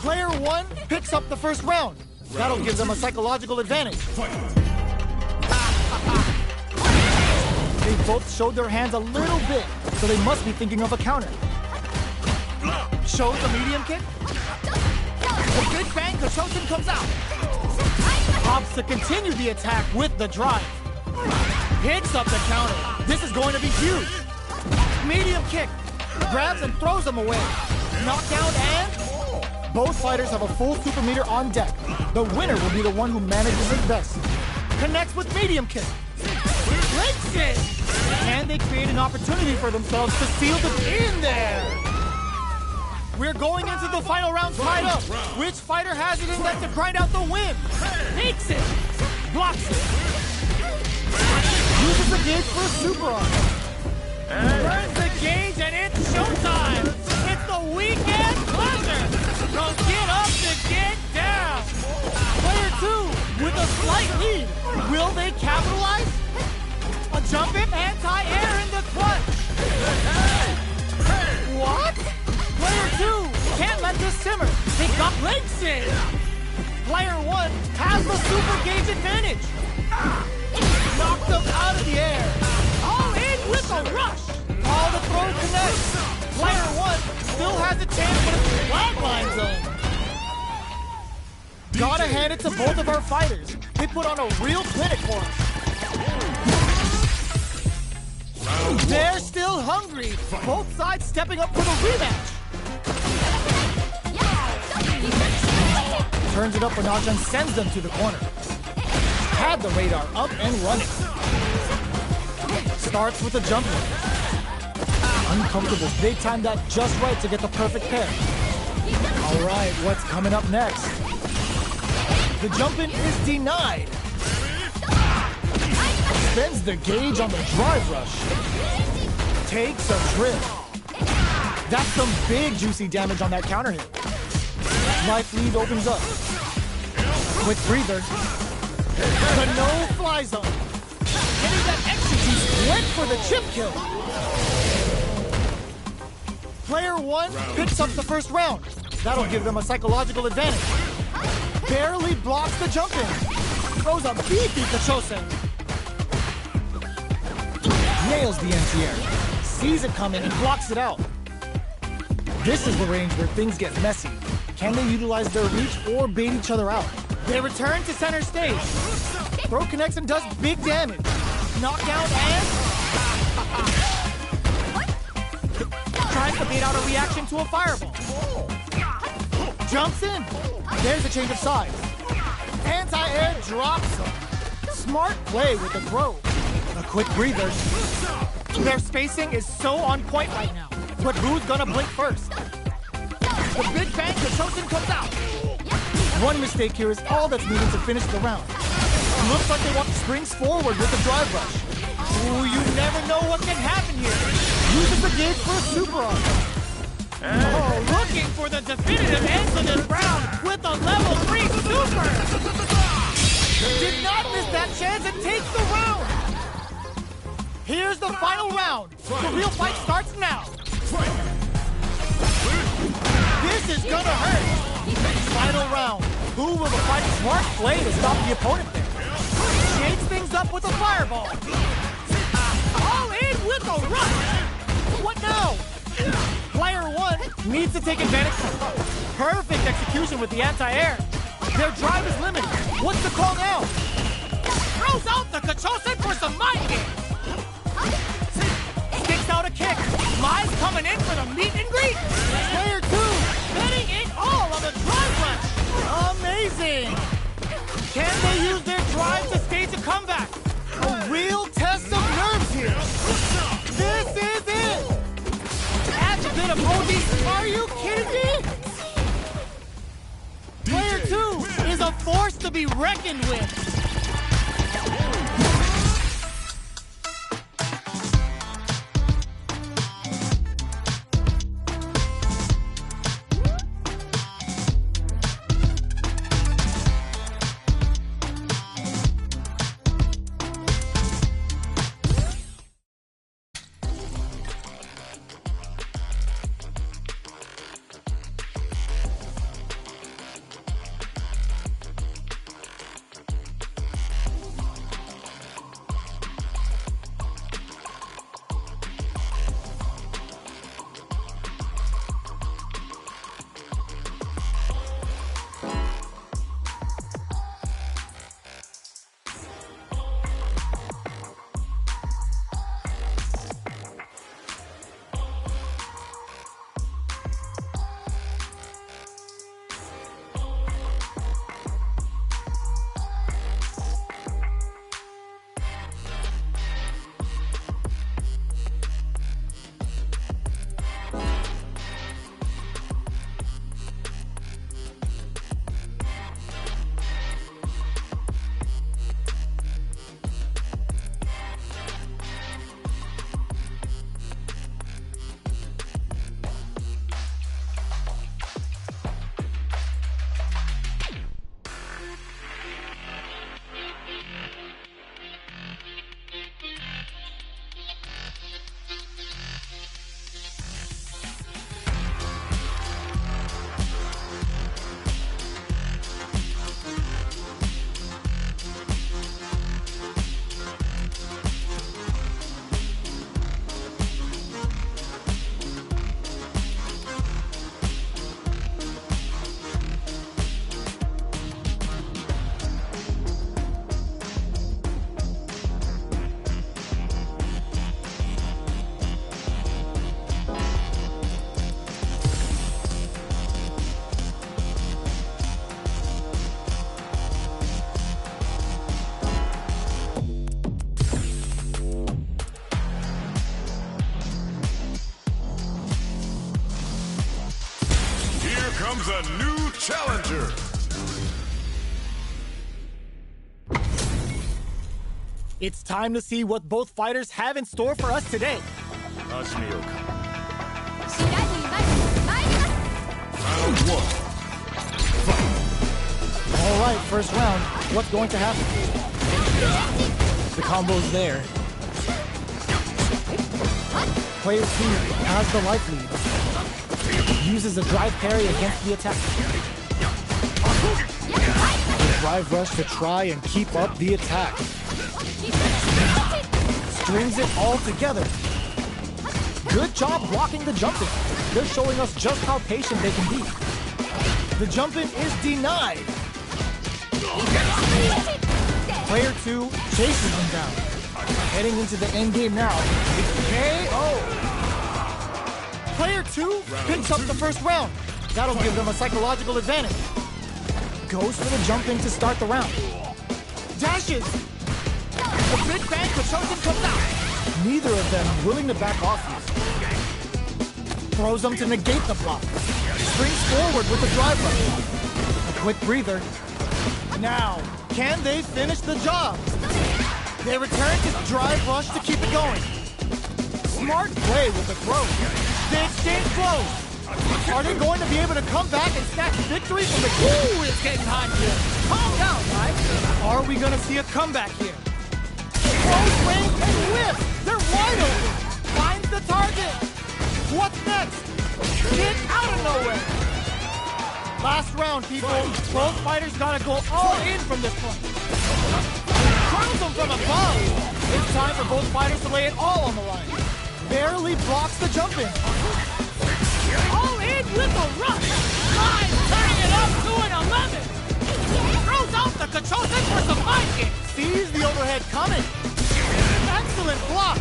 Player one picks up the first round. That'll give them a psychological advantage. They both showed their hands a little bit, so they must be thinking of a counter. Shows the medium kick. The big bang Kashoshin comes out. Opts to continue the attack with the drive. Picks up the counter. This is going to be huge. Medium kick. Grabs and throws him away. Knockdown and... Both fighters have a full super meter on deck. The winner will be the one who manages it best. Connects with medium kick. Breaks it! Can they create an opportunity for themselves to seal them in there? We're going into the final round tied up. Which fighter has it in them to grind out the win? Takes it! Blocks it! Uses the gauge for a super arm. Turns the gauge and it's showtime! It's the weekend pleasure! So get up to get down! Player 2 with a slight lead. Will they capitalize? A jumping anti-air in the clutch. What? Player 2 can't let this simmer. They got legs in. Player 1 has the super gauge advantage. Knocked them out of the air. All in with a rush. All the throw connects. Player 1 still has a chance for the flatline zone. Gotta hand it to both of our fighters. They put on a real clinic for us. They're still hungry. Both sides stepping up for the rematch. Turns it up a notch and sends them to the corner. Had the radar up and running. Starts with a jump in. Uncomfortable. They timed that just right to get the perfect pair. All right, what's coming up next? The jump in is denied. Spends the gauge on the drive rush. Takes a trip. That's some big juicy damage on that counter hit. Life lead opens up. Quick breather. The no-fly zone. Getting that extra juice went for the chip kill. Player 1 picks up the first round. That'll give them a psychological advantage. Barely blocks the jump in. Throws a beefy Kachose. Nails the anti-air. Sees it coming and blocks it out. This is the range where things get messy. Can they utilize their reach or bait each other out? They return to center stage. Throw connects and does big damage. Knockdown and... Tries to bait out a reaction to a fireball. Jumps in. There's a change of sides. Anti-air drops him. Smart play with the throw. A quick breather. Their spacing is so on point right now. But who's gonna blink first? The big bang Kachosin comes out. One mistake here is all that's needed to finish the round. Looks like they want springs forward with the drive rush. Ooh, you never know what can happen here. Uses the gauge for a super arm. Oh, looking for the definitive end to this round with a level 3 super. Did not miss that chance and takes the round. Here's the final round. The real fight starts now. This is gonna hurt. Final round. Who will the fight smart play to stop the opponent there? Shakes things up with a fireball. All in with a rush. What now? Player 1 needs to take advantage. Perfect execution with the anti-air. Their drive is limited. What's the call now? Throws out the Kachose for some mind game. Kicks out a kick. Mai's coming in for the meet and greet. Player 2 betting it all on the drive rush. Amazing. Can they use their drive to stage a comeback? A real test of nerves here. This is it. Adjective of OD. Are you kidding me? Player 2 is a force to be reckoned with. comes a new challenger. It's time to see what both fighters have in store for us today. Round 1. Fight. All right, first round. What's going to happen? The combo's there. Player 2 has the life lead. Uses a drive parry against the attack. The drive rush to try and keep up the attack. Strings it all together. Good job blocking the jump-in. They're showing us just how patient they can be. The jump-in is denied. Player 2 chases them down. Heading into the end game now. It's KO. Player 2 picks up the first round. That'll give them a psychological advantage. Goes for the jump-in to start the round. Dashes. The big bang Chosen comes out. Neither of them willing to back off here. Throws them to negate the block. Springs forward with the drive rush. A quick breather. Now, can they finish the job? They return to drive rush to keep it going. Smart play with the throw. They exchange throws. Are they going to be able to come back and snatch victory from the... Ooh, it's getting hot here. Calm down, guys. Are we going to see a comeback here? Throw, swing, and whip. They're wide open. Finds the target. What's next? Kick out of nowhere. Last round, people. Both fighters gotta go all in from this point. Crowns them from above. It's time for both fighters to lay it all on the line. Barely blocks the jump-in. All in with a rush. Line turning it up to an 11. Throws out the Kachosen for some mind game. Sees the overhead coming. Excellent block.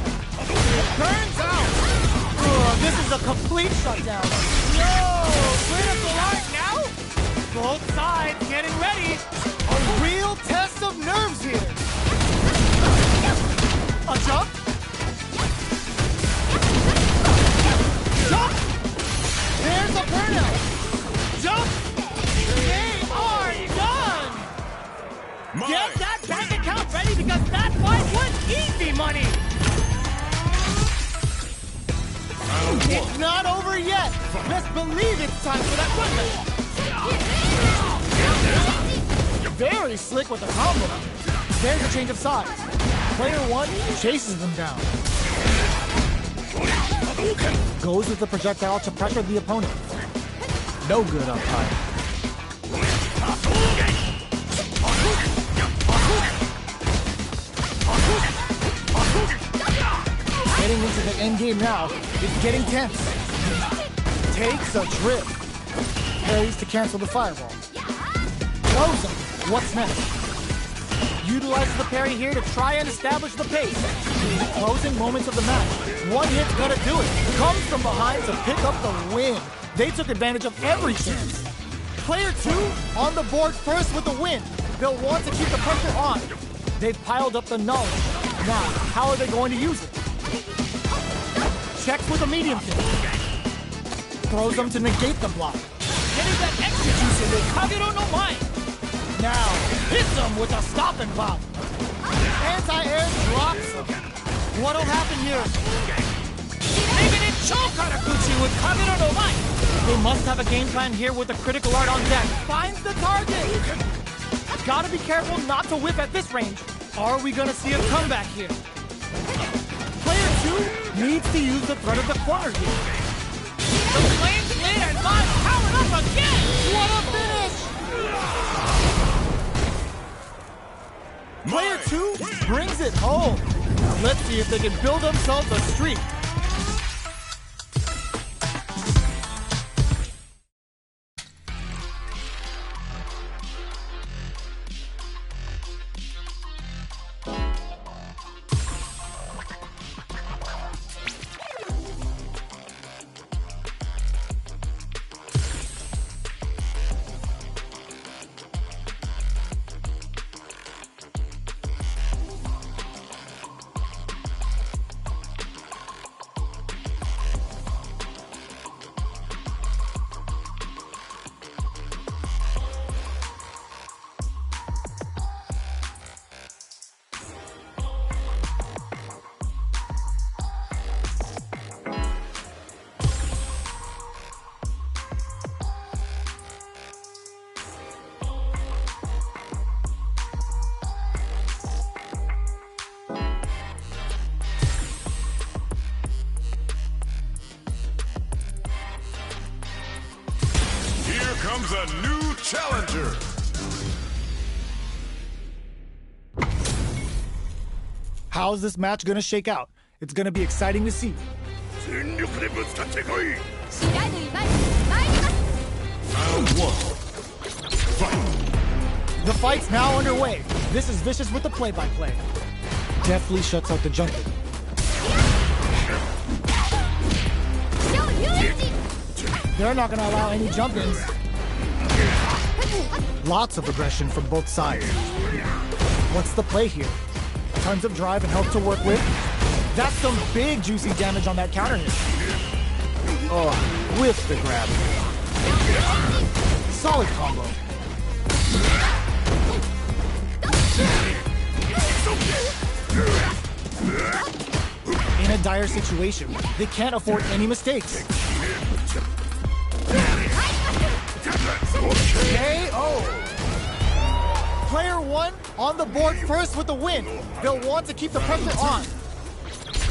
Turns out. This is a complete shutdown. No! Critical art now? Both sides getting ready. A real test of nerves here. A jump. Jump. There's a burnout. Jump. They are done. Get that bank account ready because that fight was easy money. It's not over yet. Best believe it's time for that weapon. Very slick with the combo. There's a change of sides. Player 1 chases them down. Goes with the projectile to pressure the opponent. No good up high. Getting into the end game now. It's getting tense. Takes a trip. Parries to cancel the fireball. Throws him. What's next? Utilizes the parry here to try and establish the pace. Closing moments of the match. One hit's gonna do it. Comes from behind to pick up the win. They took advantage of every chance. Player 2 on the board first with the win. They'll want to keep the pressure on. They've piled up the knowledge. Now, how are they going to use it? Checks with a medium kick. Throws them to negate the block. Getting that execution with Kagero no Mai. Now, hits them with a stop and pop. Anti-air drops them. What'll happen here? Taking it Chokarakuchi with Kagero no Mai. They must have a game plan here with the critical art on deck. Finds the target. Gotta be careful not to whip at this range. Are we gonna see a comeback here? Player 2 needs to use the threat of the corner here. The flames lit and Mai powered up again! What a finish! Player 2 brings it home. Let's see if they can build themselves a streak. comes a new challenger. How's this match gonna shake out? It's gonna be exciting to see. 全力でぶつかってこい。知らぬいまに参ります。 Round 1. Fight. The fight's now underway. This is Vicious with the play-by-play. Deftly shuts out the jumping. 小遊園地 They're not gonna allow any jump-ins. Lots of aggression from both sides. What's the play here? Tons of drive and help to work with. That's some big juicy damage on that counter hit. Oh, with the grab. Solid combo. In a dire situation, they can't afford any mistakes. KO! Player 1 on the board first with the win. They'll want to keep the pressure on.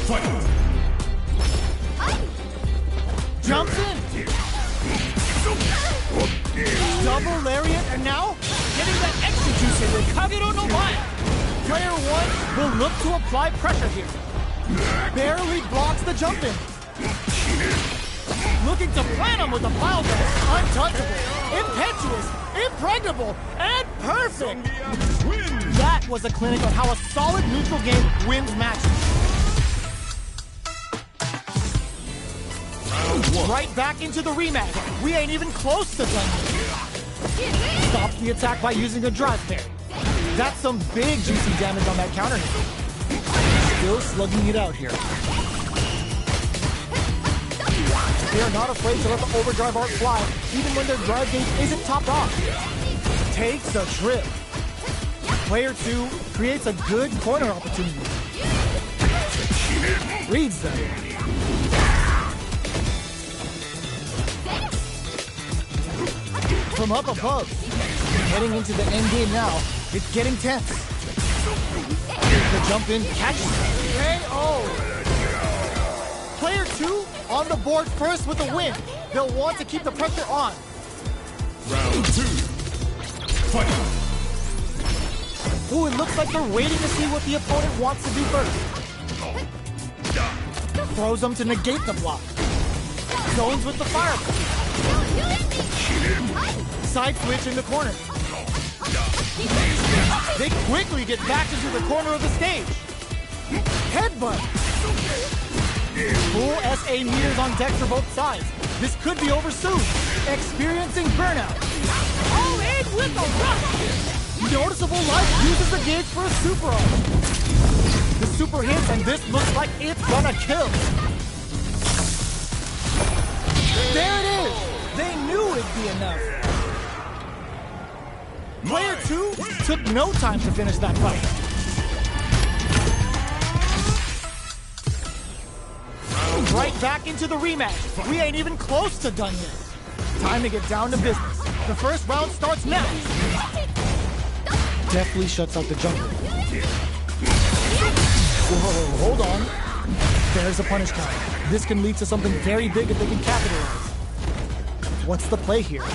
Fight. Jumps in. Double lariat, and now getting that extra juice in with Kagero no Mae. Player 1 will look to apply pressure here. Barely blocks the jump in. Looking to plant him with a pile dance. Untouchable, impetuous, impregnable, and perfect. That was a clinic on how a solid neutral game wins matches. Right back into the rematch. We ain't even close to done yet. Stops the attack by using a drive parry. That's some big juicy damage on that counter hit. Still slugging it out here. They are not afraid to let the overdrive arc fly, even when their drive gauge isn't topped off. Takes a trip. Player 2 creates a good corner opportunity. Reads them. From up above, heading into the end game now, it's getting tense. The jump in catches. KO! Player 2 on the board first with a win. They'll want to keep the pressure on. Round 2. Fight. Ooh, it looks like they're waiting to see what the opponent wants to do first. Throws them to negate the block. Zones with the fireball. Side switch in the corner. They quickly get back into the corner of the stage. Headbutt. Full SA meters on deck for both sides. This could be over soon. Experiencing burnout. All in with a rush. Noticeable life uses the gauge for a super arm. The super hits, and this looks like it's gonna kill. There it is. They knew it'd be enough. Player 2 took no time to finish that fight. Right back into the rematch. We ain't even close to done yet. Time to get down to business. The first round starts now. Deftly shuts out the jumper. Whoa, hold on. There's a punish count. This can lead to something very big if they can capitalize. What's the play here?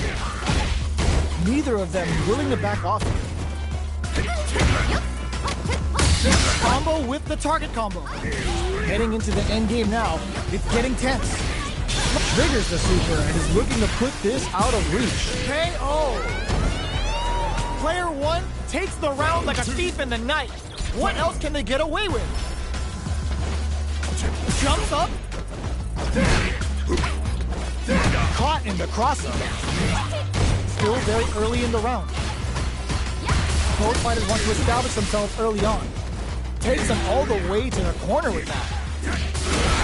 Neither of them willing to back off. Combo with the target combo. Heading into the end game now, it's getting tense. Triggers the super and is looking to put this out of reach. KO! Player 1 takes the round like a thief in the night. What else can they get away with? Jumps up. Caught in the crossover. Still very early in the round. Both fighters want to establish themselves early on. Takes them all the way to the corner with that.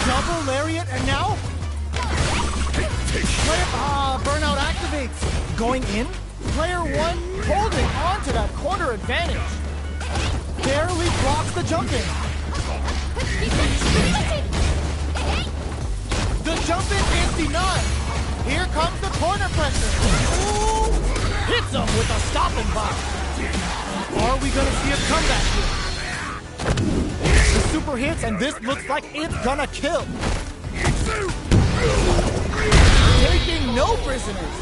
Double lariat, and now? Burnout activates. Going in? Player 1 holding on to that corner advantage. Barely blocks the jump in. The jump in is denied. Here comes the corner pressure. Ooh, hits him with a stopping block. Are we gonna see a comeback here? The super hits, and this looks like it's gonna kill. Taking no prisoners.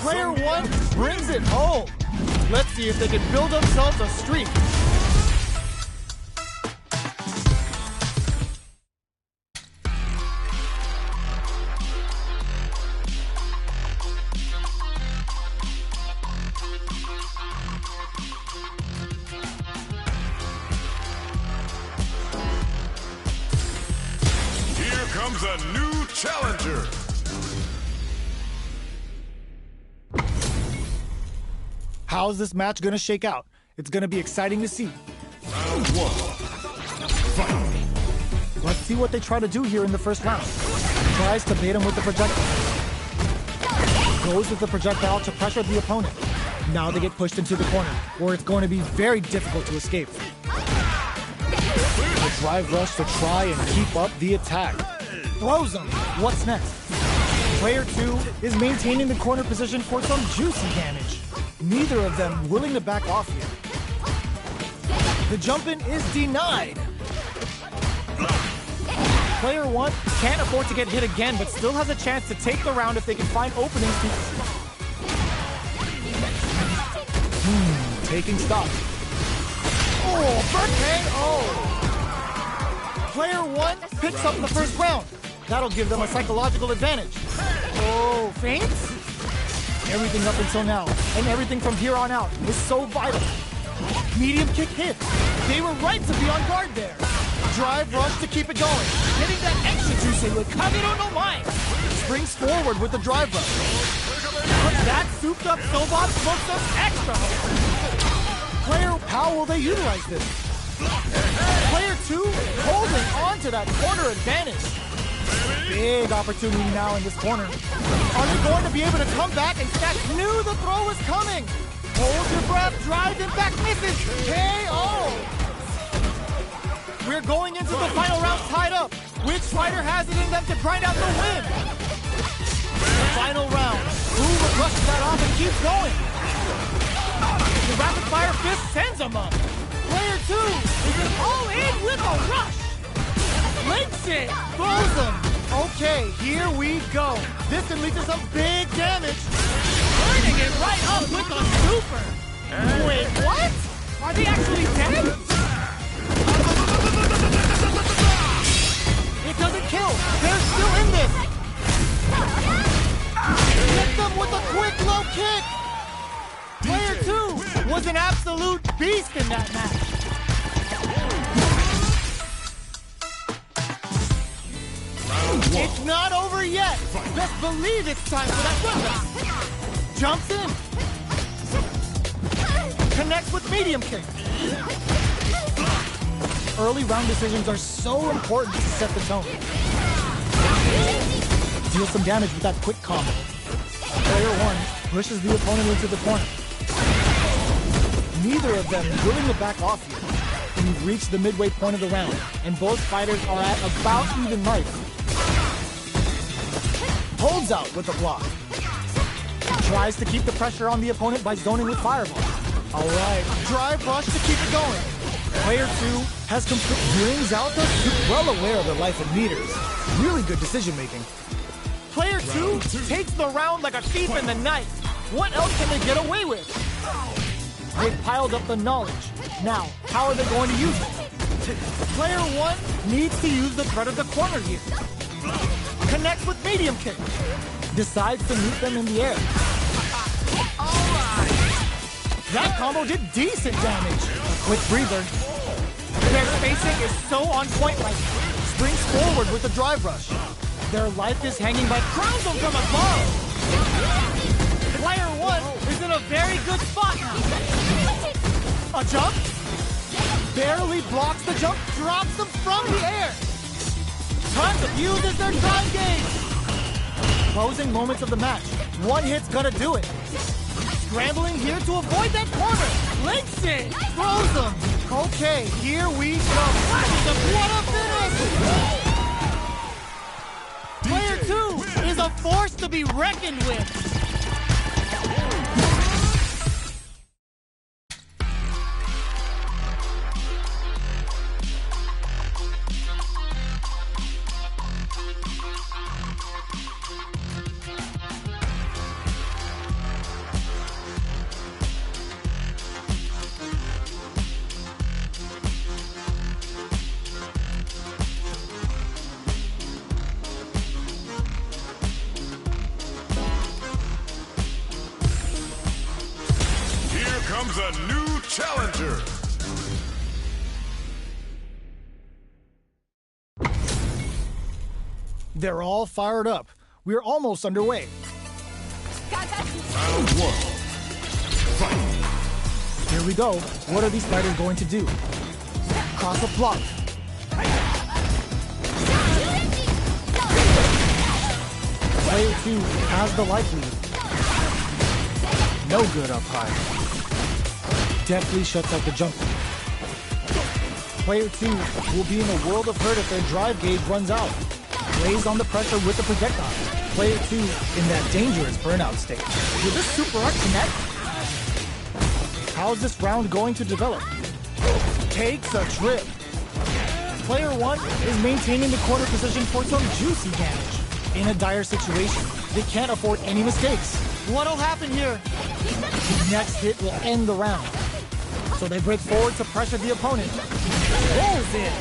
Player one brings it home. Let's see if they can build themselves a streak. Here comes a new challenger. How's this match gonna shake out? It's gonna be exciting to see. Round one. Fight. Let's see what they try to do here in the first round. Tries to bait him with the projectile. Goes with the projectile to pressure the opponent. Now they get pushed into the corner, where it's going to be very difficult to escape. The drive rush to try and keep up the attack. Throws him. What's next? Player two is maintaining the corner position for some juicy damage. Neither of them willing to back off here. The jump-in is denied. Player one can't afford to get hit again, but still has a chance to take the round if they can find openings to... taking stock. Oh, for KO! Player one picks up the first round. That'll give them a psychological advantage. Oh, feints? Everything up until now, and everything from here on out, is so vital. Medium kick hit. They were right to be on guard there. Drive rush to keep it going. Getting that extra juice in with Kagero no Mai. Springs forward with the drive rush. But that souped up Sobot smokes them extra hard. Player, how will they utilize this? Player two holding on to that corner advantage. Big opportunity now in this corner. Are they going to be able to come back and Stack knew the throw was coming? Hold your breath, drive impact misses, KO! We're going into the final round tied up. Which fighter has it in them to grind out the win? The final round. Who rushes that off and keeps going? The rapid fire fist sends him up. Player two is all in with a rush. Links it, throws him. Okay, here we go. This can lead to some big damage. Turning it right up with a super. Wait, what? Are they actually dead? It doesn't kill. They're still in this. Hit them with a quick low kick. Player two was an absolute beast in that match. It's not over yet. Best believe it's time for that run. Jumps in. Connects with medium kick. Early round decisions are so important to set the tone. Deal some damage with that quick combo. Player one pushes the opponent into the corner. Neither of them willing to back off here. We've reached the midway point of the round, and both fighters are at about even life. Holds out with the block. Tries to keep the pressure on the opponent by zoning with fireball. All right, drive rush to keep it going. Player two has brings out the well aware of their life in meters. Really good decision making. Player two takes the round like a thief in the night. What else can they get away with? They've piled up the knowledge. Now, how are they going to use it? Player one needs to use the threat of the corner here. Connects with medium kick. Decides to meet them in the air. That combo did decent damage. Quick breather. Their spacing is so on point right now. Springs forward with the drive rush. Their life is hanging by crowns them from above. Player one is in a very good spot now. A jump. Barely blocks the jump, drops them from the air. Time to use their time gauge. Closing moments of the match. One hit's gonna do it. Scrambling here to avoid that corner. Links it. Throws them. Okay, here we go. What a finish. Player two is a force to be reckoned with. comes a new challenger. They're all fired up. We're almost underway. Round one. Fight. Here we go. What are these fighters going to do? Cross a block. Player 2 has the life lead. No good up high. Deftly shuts out the jump. Player 2 will be in a world of hurt if their drive gauge runs out. Lays on the pressure with the projectile. Player 2 in that dangerous burnout state. Will this super art connect? How's this round going to develop? Takes a trip. Player 1 is maintaining the corner position for some juicy damage. In a dire situation, they can't afford any mistakes. What'll happen here? The next hit will end the round. So they break forward to pressure the opponent. Rolls in.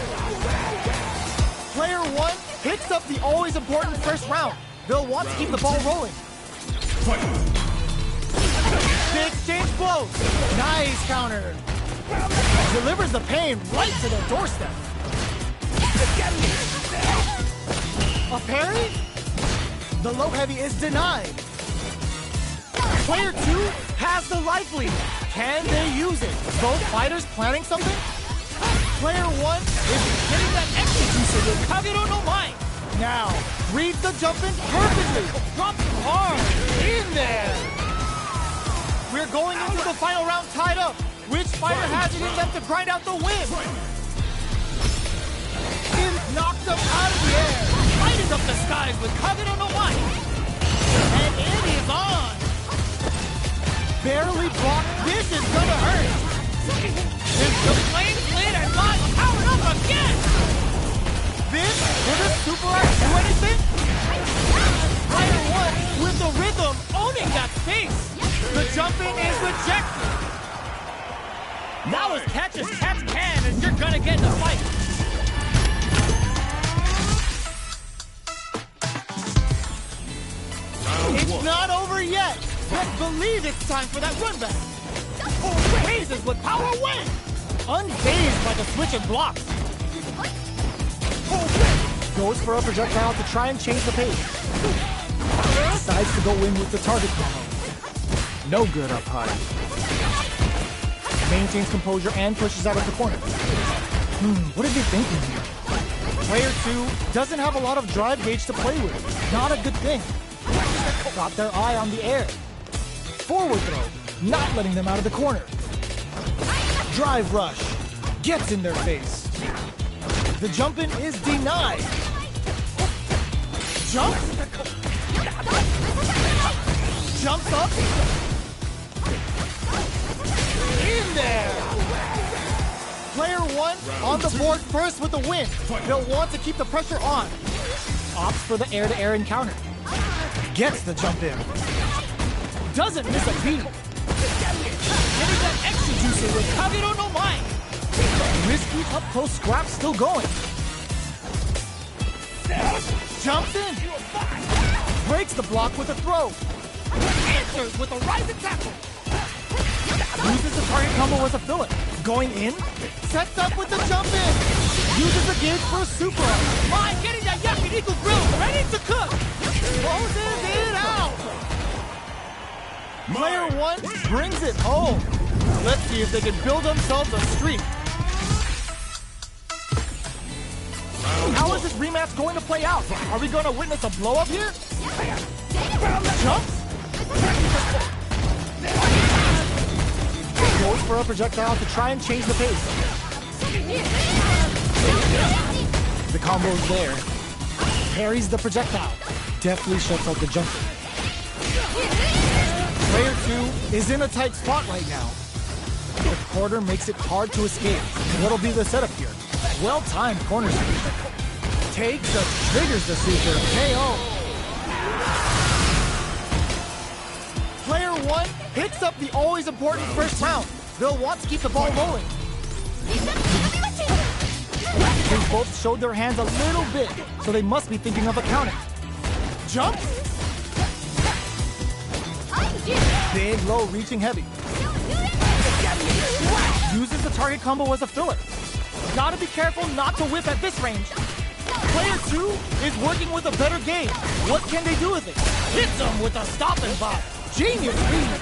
Player 1 picks up the always important first round. They'll want to keep the ball rolling. They exchange blows. Nice counter. Delivers the pain right to their doorstep. A parry? The low heavy is denied. Player 2 has the life lead. Can they use it? Both fighters planning something? Player 1 is getting that execution with Kagero no Mai. Now, reads the jump in perfectly. Drops hard. In there. We're going into the final round tied up. Which fighter has it in them to grind out the win? Knocked up out of the air. Lighting up the skies with Kagero no Mai. And it is on. Barely blocked. This is gonna hurt. The flame blade has not powered up again. This, will this super art do anything? Player 1 with the rhythm owning that space. The jump in is rejected. Now as catch can, and you're gonna get in a fight. It's not over yet. Let's believe it's time for that run back. Raises with power away. Unfazed by the switch and blocks. Goes for a projectile to try and change the pace. Decides to go in with the target combo. No good up high. Maintains composure and pushes out of the corner. What are they thinking here? Player 2 doesn't have a lot of drive gauge to play with. Not a good thing. Got their eye on the air. Forward throw, not letting them out of the corner. Drive rush, gets in their face. The jump in is denied. Jump. Jumps up. In there. Player 1 on the board first with the win. They'll want to keep the pressure on. Opts for the air-to-air encounter. Gets the jump in. Doesn't miss a beat. Getting that extra juicy with Kagero no Mai. Risky up-close scrap still going. Jumps in. Breaks the block with a throw. Answers with a rising tackle. Uses the target combo as a fillet. Going in. Sets up with the jump in. Uses the gauge for a super. Mai getting that yakiniku grill ready to cook. Closes it out. Player 1 brings it home. Let's see if they can build themselves a streak. How is this rematch going to play out? Are we going to witness a blow up here? Jumps. Goes for a projectile to try and change the pace. The combo's there. Parries the projectile. Deftly shuts out the jumper. Player 2 is in a tight spot right now. The corner makes it hard to escape. What'll be the setup here? Well-timed corner sweep. Takes a triggers the super. KO. Player 1 picks up the always important first round. They'll want to keep the ball rolling. They both showed their hands a little bit, so they must be thinking of a counter. Jump. Big low reaching heavy. Uses the target combo as a filler. Gotta be careful not to whip at this range. Player 2 is working with a better game. What can they do with it? Hits them with a stop and bop. Genius read.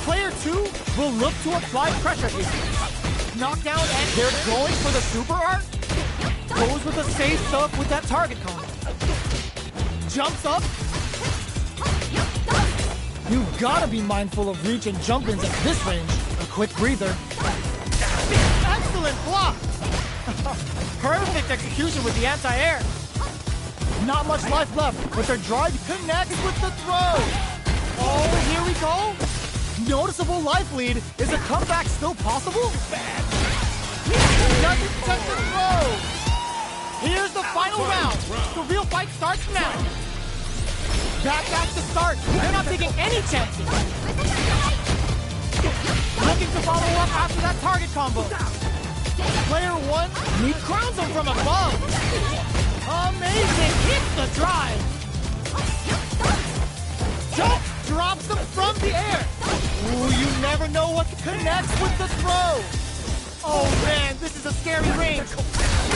Player 2 will look to apply pressure here. Knockdown, and they're going for the super art. Goes with the safe stuff with that target combo. Jumps up. You've gotta be mindful of reach and jump-ins at this range. A quick breather. Excellent block. Perfect execution with the anti-air. Not much life left, but their drive connects with the throw. Oh, here we go. Noticeable life lead. Is a comeback still possible? Doesn't check the throw. Here's the final round. The real fight starts now. Back to start. They're not taking any chances. Looking to follow up after that target combo. Player 1, he crowns him from above. Amazing, hits the drive. Jump, drops him from the air. Ooh, you never know what connects with the throw. Oh man, this is a scary range.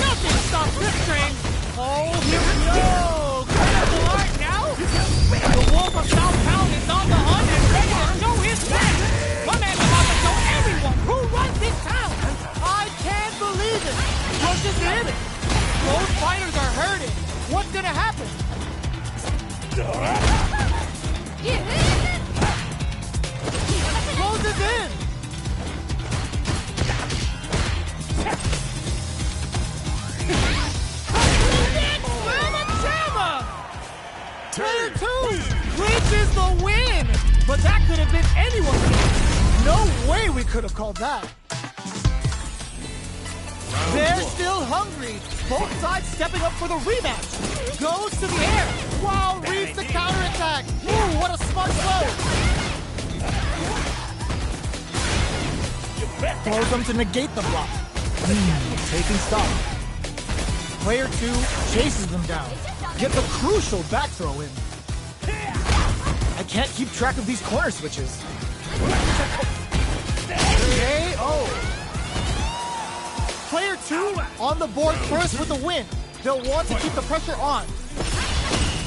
Nothing stops this train. Oh, here we go. Critical art now. The Wolf of South Town is on the hunt and ready to show his face. My man's about to show everyone who runs this town. I can't believe it! Pushes in! Both fighters are hurting! What's gonna happen? Closes in! Player 2 reaches the win! But that could have been anyone's game. No way we could have called that. They're still hungry. Both sides stepping up for the rematch. Goes to the air. Wow, reads the counterattack. Ooh, what a smart throw. Throws them to negate the block. Taking stock. Player 2 chases them down. Gets a crucial back throw in. I can't keep track of these corner switches. KO. Player 2 on the board first with the win. They'll want to keep the pressure on.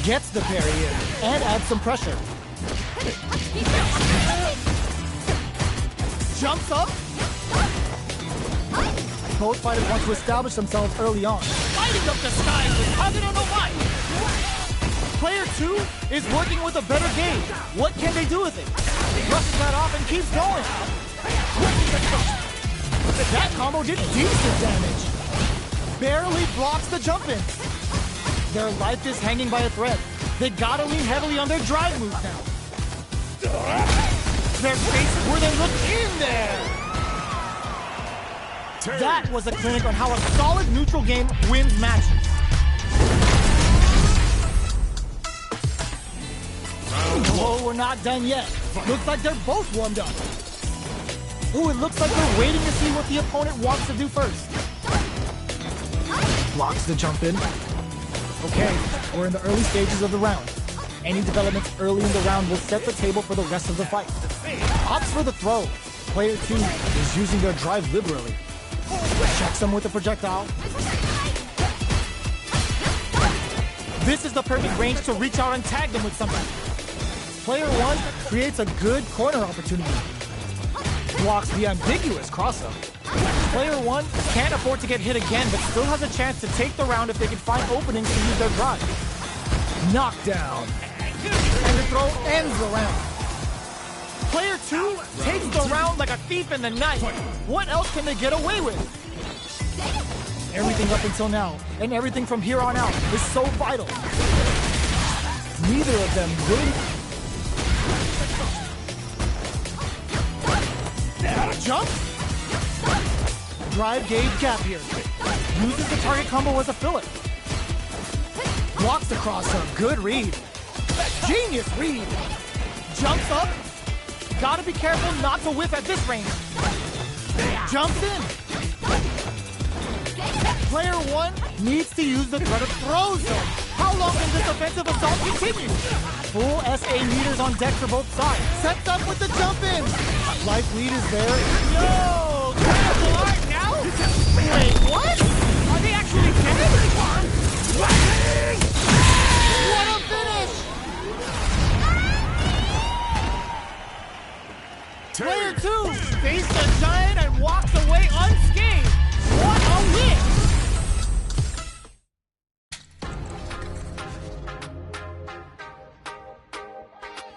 Gets the parry in and adds some pressure. Jumps up. Both fighters want to establish themselves early on. Lighting up the skies with Kagura no Mai. Player 2 is working with a better game. What can they do with it? Brushes that off and keeps going. That combo did decent damage. Barely blocks the jump in. Their life is hanging by a thread. They gotta lean heavily on their drive moves now. Their faces where they look in there. That was a clinic on how a solid neutral game wins matches. Oh, we're not done yet. Looks like they're both warmed up. Ooh, it looks like they're waiting to see what the opponent wants to do first. Blocks the jump in. Okay, we're in the early stages of the round. Any developments early in the round will set the table for the rest of the fight. Opts for the throw. Player 2 is using their drive liberally. Checks them with a projectile. This is the perfect range to reach out and tag them with something. Player 1 creates a good corner opportunity. Blocks the ambiguous cross-up. Player 1 can't afford to get hit again, but still has a chance to take the round if they can find openings to use their drive. Knockdown. And the throw ends the round. Player 2 takes the round like a thief in the night. What else can they get away with? Everything up until now, and everything from here on out, is so vital. Neither of them really... Jump? Drive gauge gap here. Uses the target combo as a filler. Blocks the cross-up. Good read. Genius read. Jumps up. Gotta be careful not to whip at this range. Jumps in. Player 1 needs to use the threat of throw zone. How long can this offensive assault continue? Full SA meters on deck for both sides. Sets up with the jump in. Life lead is there. No! Wait, what? Are they actually dead? What a finish! Player 2 faced a giant and walked away unscathed. What a win!